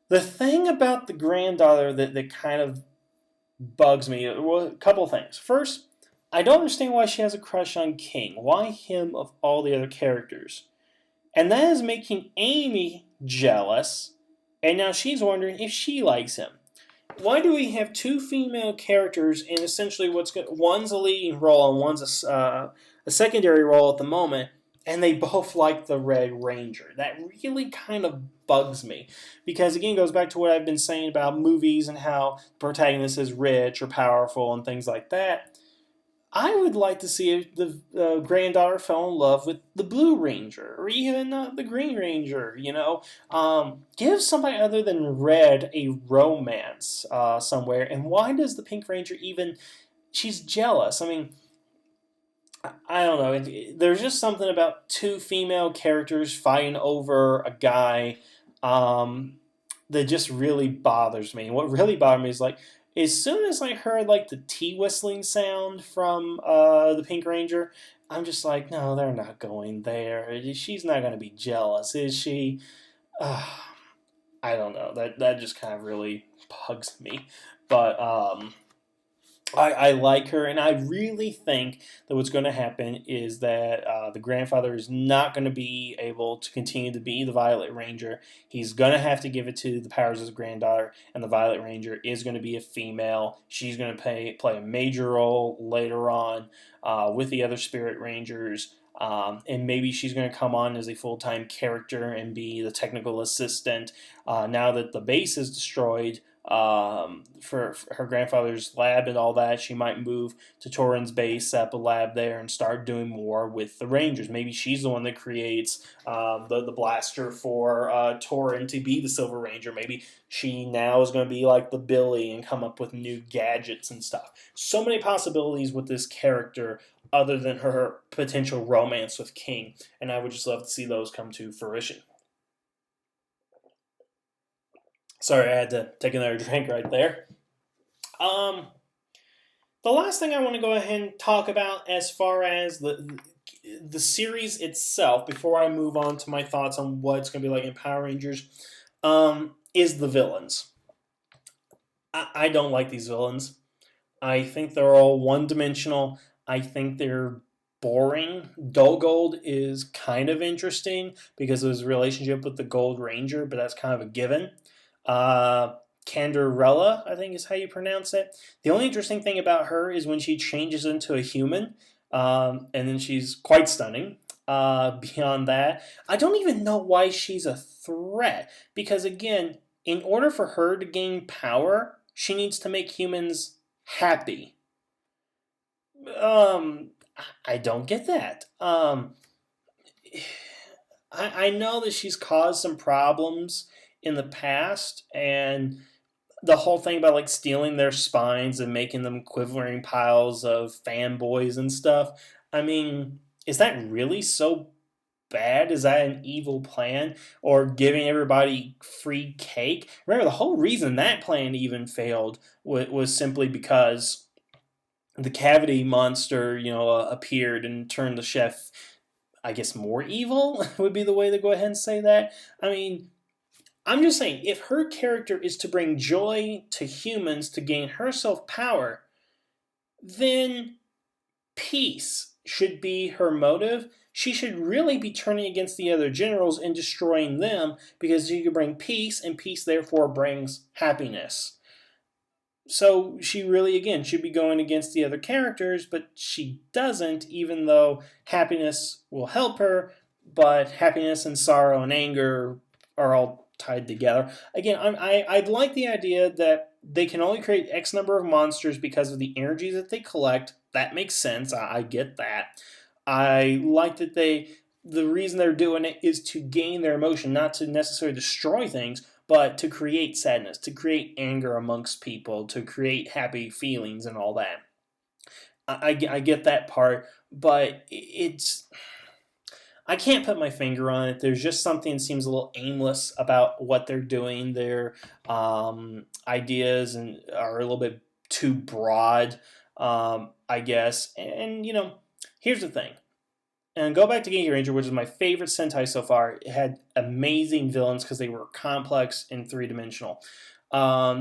[SPEAKER 1] The thing about the granddaughter that kind of bugs me, well, a couple of things. First, I don't understand why she has a crush on King. Why him of all the other characters? And that is making Amy jealous, and now she's wondering if she likes him. Why do we have two female characters in essentially what's good? One's a leading role and one's a secondary role at the moment, and they both like the Red Ranger. That really kind of bugs me because again, it goes back to what I've been saying about movies and how the protagonist is rich or powerful and things like that. I would like to see if the granddaughter fell in love with the Blue Ranger or even the Green Ranger. Give somebody other than Red a romance somewhere. And why does the Pink Ranger even? She's jealous. I mean, I don't know. There's just something about two female characters fighting over a guy that just really bothers me. And what really bothers me is like as soon as I heard like the tea whistling sound from the Pink Ranger, I'm just like, no, they're not going there. She's not going to be jealous, is she? I don't know. That just kind of really bugs me. But I like her, and I really think that what's going to happen is that the grandfather is not going to be able to continue to be the Violet Ranger. He's going to have to give it to the powers of his granddaughter, and the Violet Ranger is going to be a female. She's going to play a major role later on with the other Spirit Rangers. And maybe she's going to come on as a full-time character and be the technical assistant now that the base is destroyed. For her grandfather's lab and all that, she might move to Torin's base, set up a lab there, and start doing more with the Rangers. Maybe she's the one that creates the blaster for Torin to be the Silver Ranger. Maybe she now is going to be like the Billy and come up with new gadgets and stuff. So many possibilities with this character other than her potential romance with King, and I would just love to see those come to fruition. Sorry, I had to take another drink right there. The last thing I want to go ahead and talk about as far as the series itself, before I move on to my thoughts on what it's going to be like in Power Rangers, is the villains. I don't like these villains. I think they're all one-dimensional. I think they're boring. Dull Gold is kind of interesting because of his relationship with the Gold Ranger, but that's kind of a given. Canderella, I think is how you pronounce it. The only interesting thing about her is when she changes into a human, and then she's quite stunning. Beyond that, I don't even know why she's a threat, because again, in order for her to gain power, she needs to make humans happy. I don't get that. I know that she's caused some problems in the past, and the whole thing about like stealing their spines and making them quivering piles of fanboys and stuff. I mean, is that really so bad? Is that an evil plan? Or giving everybody free cake? Remember, the whole reason that plan even failed was simply because the cavity monster, appeared and turned the chef, I guess, more evil would be the way to go ahead and say that. I mean, I'm just saying, if her character is to bring joy to humans to gain herself power, then peace should be her motive. She should really be turning against the other generals and destroying them because she can bring peace, and peace therefore brings happiness. So she really, again, should be going against the other characters, but she doesn't, even though happiness will help her, but happiness and sorrow and anger are all tied together. Again, I'd like the idea that they can only create X number of monsters because of the energy that they collect. That makes sense. I get that. I like that the reason they're doing it is to gain their emotion, not to necessarily destroy things, but to create sadness, to create anger amongst people, to create happy feelings and all that. I get that part, but I can't put my finger on it. There's just something that seems a little aimless about what they're doing. Their ideas are a little bit too broad, I guess. And, here's the thing. And go back to Kyoryuger Ranger, which is my favorite Sentai so far. It had amazing villains because they were complex and three-dimensional.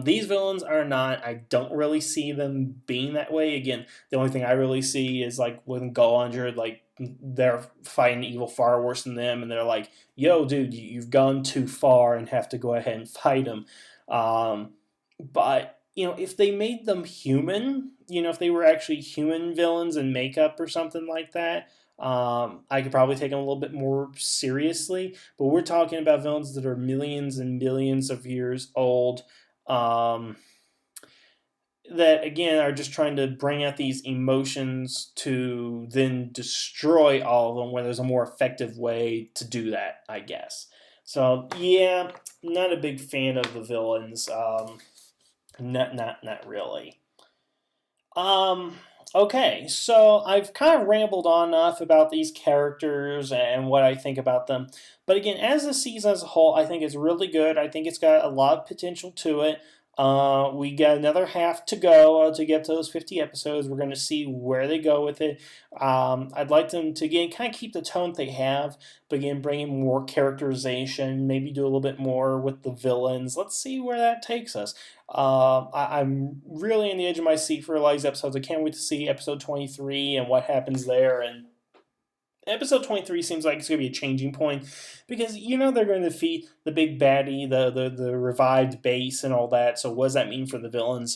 [SPEAKER 1] These villains are not. I don't really see them being that way. Again, the only thing I really see is like when Kyoryuger, like they're fighting evil far worse than them, and they're like, "Yo, dude, you've gone too far and have to go ahead and fight them." But if they made them human, if they were actually human villains in makeup or something like that, I could probably take them a little bit more seriously. But we're talking about villains that are millions and millions of years old. Um, that again are just trying to bring out these emotions to then destroy all of them, where there's a more effective way to do that, I guess. So yeah, not a big fan of the villains. Not really. Um, okay, so I've kind of rambled on enough about these characters and what I think about them. But again, as a season as a whole, I think it's really good. I think it's got a lot of potential to it. We got another half to go to get to those 50 episodes. We're going to see where they go with it. I'd like them to, again, kind of keep the tone they have, but again, bring in more characterization, maybe do a little bit more with the villains. Let's see where that takes us. I'm really on the edge of my seat for a lot of these episodes. I can't wait to see episode 23 and what happens there. And episode 23 seems like it's going to be a changing point because they're going to defeat the big baddie, the revived base and all that. So what does that mean for the villains?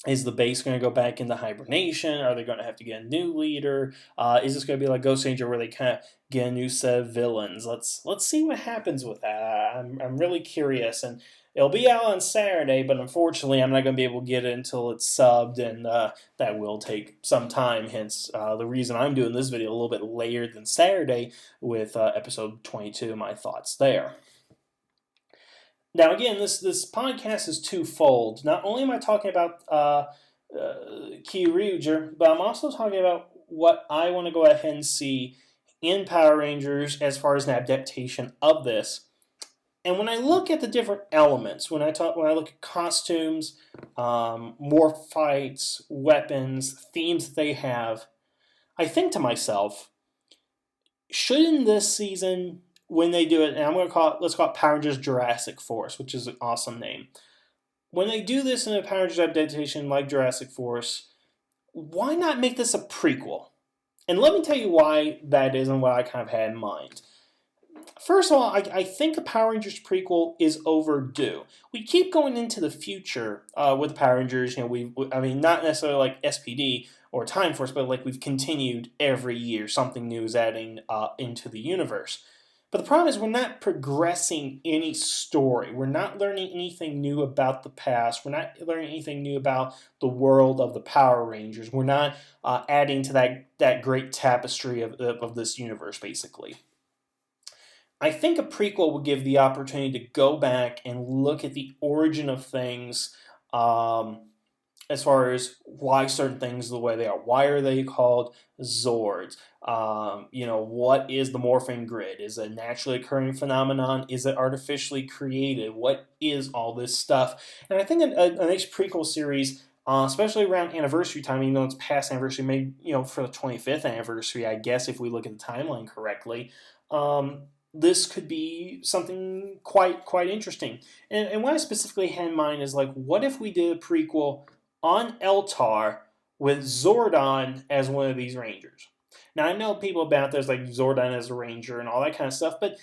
[SPEAKER 1] Is the base going to go back into hibernation? Are they going to have to get a new leader? Is this going to be like Ghost Ranger where they kind of get a new set of villains? Let's see what happens with that. I'm really curious, and it'll be out on Saturday, but unfortunately I'm not going to be able to get it until it's subbed, and that will take some time. Hence the reason I'm doing this video a little bit later than Saturday with episode 22. My thoughts there. Now, again, this podcast is twofold. Not only am I talking about Kyoryuger, but I'm also talking about what I want to go ahead and see in Power Rangers as far as an adaptation of this. And when I look at the different elements, when I look at costumes, more fights, weapons, themes that they have, I think to myself, shouldn't this season, when they do it, and let's call it Power Rangers Jurassic Force, which is an awesome name. When they do this in a Power Rangers adaptation like Jurassic Force, why not make this a prequel? And let me tell you why that is and what I kind of had in mind. First of all, I think a Power Rangers prequel is overdue. We keep going into the future with the Power Rangers. Not necessarily like SPD or Time Force, but like we've continued every year. Something new is adding into the universe. But the problem is we're not progressing any story. We're not learning anything new about the past. We're not learning anything new about the world of the Power Rangers. We're not adding to that great tapestry of this universe, basically. I think a prequel would give the opportunity to go back and look at the origin of things as far as why certain things are the way they are. Why are they called Zords? What is the morphing grid? Is it a naturally occurring phenomenon? Is it artificially created? What is all this stuff? And I think a next prequel series, especially around anniversary time, even though it's past anniversary, maybe for the 25th anniversary, I guess, if we look at the timeline correctly, this could be something quite interesting. And what I specifically had in mind is like, what if we did a prequel on Eltar with Zordon as one of these Rangers? Now, I know people about there's like Zordon as a Ranger and all that kind of stuff, but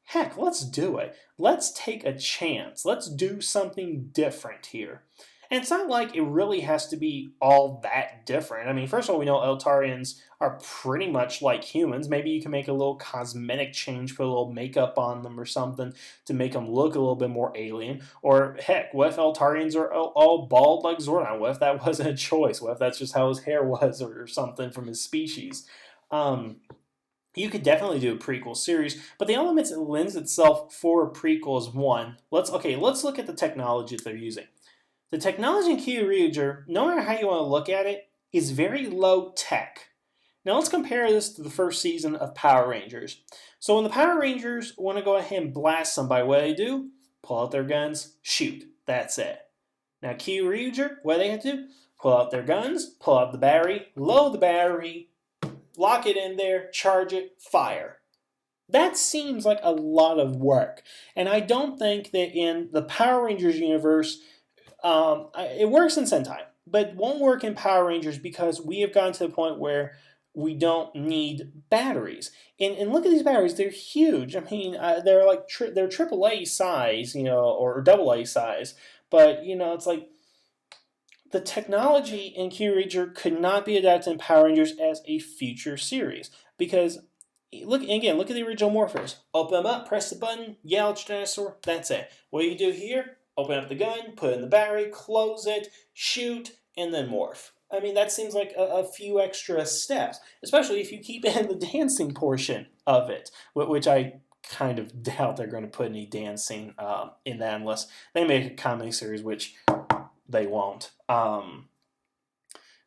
[SPEAKER 1] heck, let's do it. Let's take a chance. Let's do something different here. And it's not like it really has to be all that different. I mean, first of all, we know Eltarians are pretty much like humans. Maybe you can make a little cosmetic change, put a little makeup on them or something to make them look a little bit more alien. Or heck, what if Eltarians are all bald like Zordon? What if that wasn't a choice? What if that's just how his hair was or something from his species? You could definitely do a prequel series, but the elements that lends itself for a prequel is one. Let's look at the technology that they're using. The technology in Kyoryuger, no matter how you want to look at it, is very low tech. Now let's compare this to the first season of Power Rangers. So when the Power Rangers want to go ahead and blast somebody, what do they do? Pull out their guns, shoot. That's it. Now Kyoryuger, what do they have to do? Pull out their guns, pull out the battery, load the battery, lock it in there, charge it, fire. That seems like a lot of work. And I don't think that in the Power Rangers universe, it works in Sentai, but it won't work in Power Rangers because we have gotten to the point where we don't need batteries. And look at these batteries; they're huge. I mean, they're like they're AAA size, or AA size. But it's like the technology in Kyoryuger could not be adapted in Power Rangers as a future series because look at the original Morphers. Open them up, press the button, yell at your dinosaur. That's it. What do you do here? Open up the gun, put in the battery, close it, shoot, and then morph. I mean, that seems like a few extra steps, especially if you keep in the dancing portion of it, which I kind of doubt they're going to put any dancing in that unless they make a comedy series, which they won't.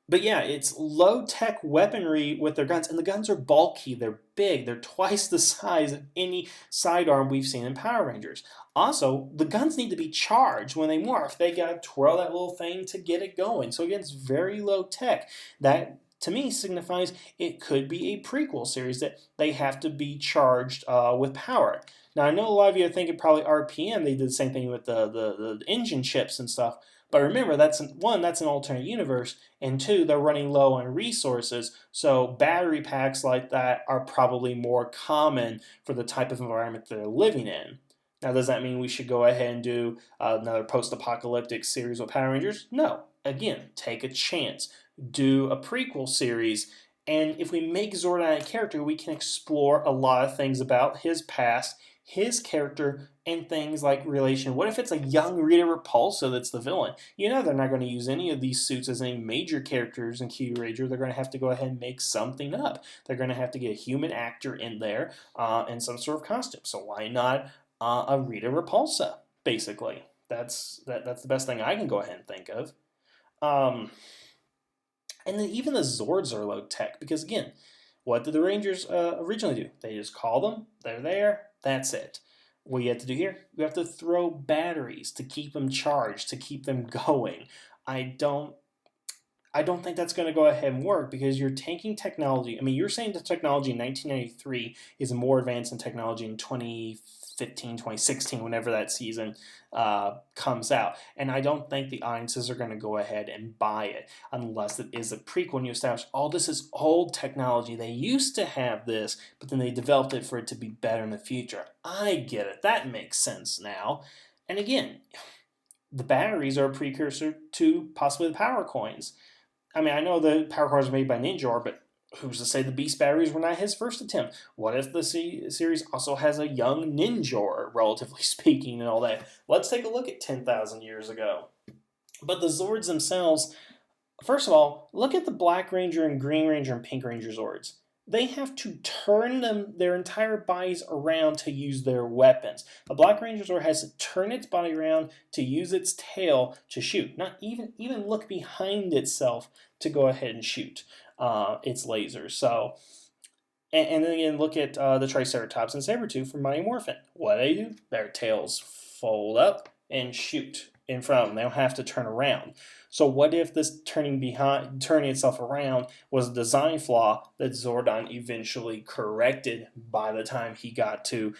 [SPEAKER 1] But yeah, it's low-tech weaponry with their guns, and the guns are bulky, they're big, they're twice the size of any sidearm we've seen in Power Rangers. Also, the guns need to be charged when they morph. They gotta twirl that little thing to get it going. So again, it's very low-tech. That, to me, signifies it could be a prequel series that they have to be charged with power. Now, I know a lot of you are thinking probably RPM, they did the same thing with the engine chips and stuff, but remember, that's an alternate universe, and two, they're running low on resources, so battery packs like that are probably more common for the type of environment they're living in. Now, does that mean we should go ahead and do another post-apocalyptic series with Power Rangers? No. Again, take a chance. Do a prequel series, and if we make Zordon a character, we can explore a lot of things about his past, his character, and things like relation. What if it's a young Rita Repulsa that's the villain? They're not going to use any of these suits as any major characters in Kyoryuger. They're going to have to go ahead and make something up. They're going to have to get a human actor in there and some sort of costume. So why not a Rita Repulsa, basically? That's the best thing I can go ahead and think of. And then even the Zords are low tech because, again, what did the Rangers originally do? They just call them, they're there, that's it. What you have to do here? You have to throw batteries to keep them charged, to keep them going. I don't think that's going to go ahead and work because you're taking technology. I mean, you're saying the technology in 1993 is more advanced than technology in 2015, 2016, whenever that season comes out. And I don't think the audiences are going to go ahead and buy it unless it is a prequel and you establish, this is old technology. They used to have this, but then they developed it for it to be better in the future. I get it. That makes sense now. And again, the batteries are a precursor to possibly the power coins. I mean, I know the power cards are made by Ninja, but who's to say the Beast batteries were not his first attempt? What if the series also has a young Ninja, relatively speaking, and all that? Let's take a look at 10,000 years ago. But the Zords themselves, first of all, look at the Black Ranger and Green Ranger and Pink Ranger Zords. They have to turn their entire bodies around to use their weapons. The Black Ranger Zord has to turn its body around to use its tail to shoot. Not even look behind itself to go ahead and shoot its lasers. So, and then again, look at the Triceratops and Sabretooth from Mighty Morphin. What do? Their tails fold up and shoot in front of them. They don't have to turn around. So what if this turning itself around was a design flaw that Zordon eventually corrected by the time he got to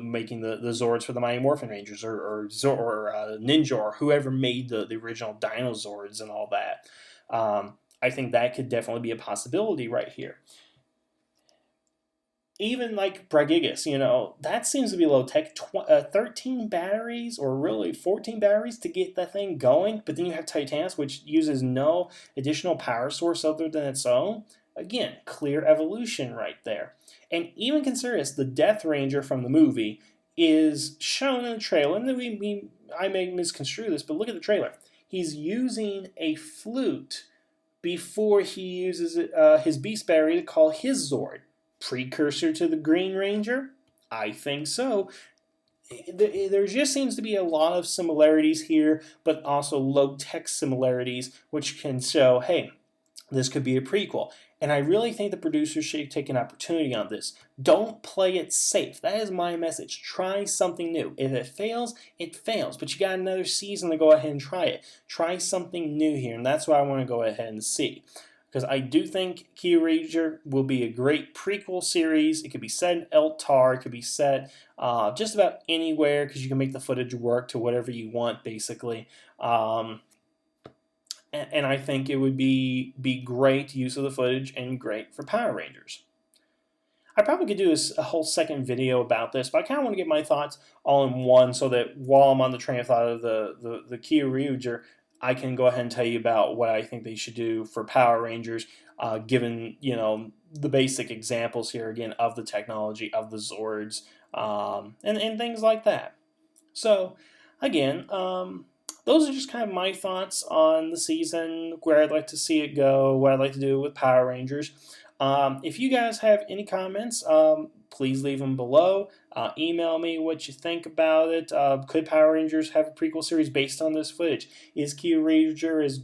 [SPEAKER 1] making the Zords for the Mighty Morphin Rangers or Ninja or whoever made the original Dino Zords and all that. I think that could definitely be a possibility right here. Even like Bragigas, that seems to be low tech. 13 batteries or really 14 batteries to get that thing going. But then you have Titanus, which uses no additional power source other than its own. Again, clear evolution right there. And even consider this, the Death Ranger from the movie is shown in the trailer. And I may misconstrue this, but look at the trailer. He's using a flute before he uses his Beast battery to call his Zord. Precursor to the Green Ranger? I think so. There just seems to be a lot of similarities here, but also low-tech similarities, which can show, hey, this could be a prequel. And I really think the producers should take an opportunity on this. Don't play it safe. That is my message. Try something new. If it fails, it fails. But you got another season to go ahead and try it. Try something new here, and that's what I want to go ahead and see. because I do think Kyoryuger will be a great prequel series. It could be set in Eltar, it could be set just about anywhere, because you can make the footage work to whatever you want, basically. And I think it would be great use of the footage and great for Power Rangers. I probably could do a whole second video about this, but I kind of want to get my thoughts all in one, so that while I'm on the train of thought of the Kyoryuger, I can go ahead and tell you about what I think they should do for Power Rangers, given the basic examples here again of the technology of the Zords, and things like that. So again, those are just kind of my thoughts on the season, where I'd like to see it go, what I'd like to do with Power Rangers. If you guys have any comments, please leave them below. Email me what you think about it. Could Power Rangers have a prequel series based on this footage? Is Kyoryuger as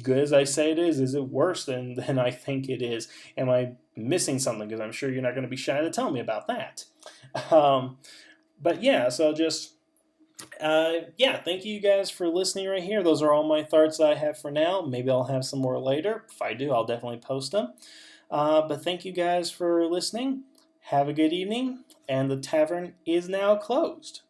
[SPEAKER 1] good as I say it is? Is it worse than I think it is? Am I missing something? Because I'm sure you're not going to be shy to tell me about that. But yeah, so just... thank you guys for listening right here. Those are all my thoughts I have for now. Maybe I'll have some more later. If I do, I'll definitely post them. But thank you guys for listening. Have a good evening, and the tavern is now closed.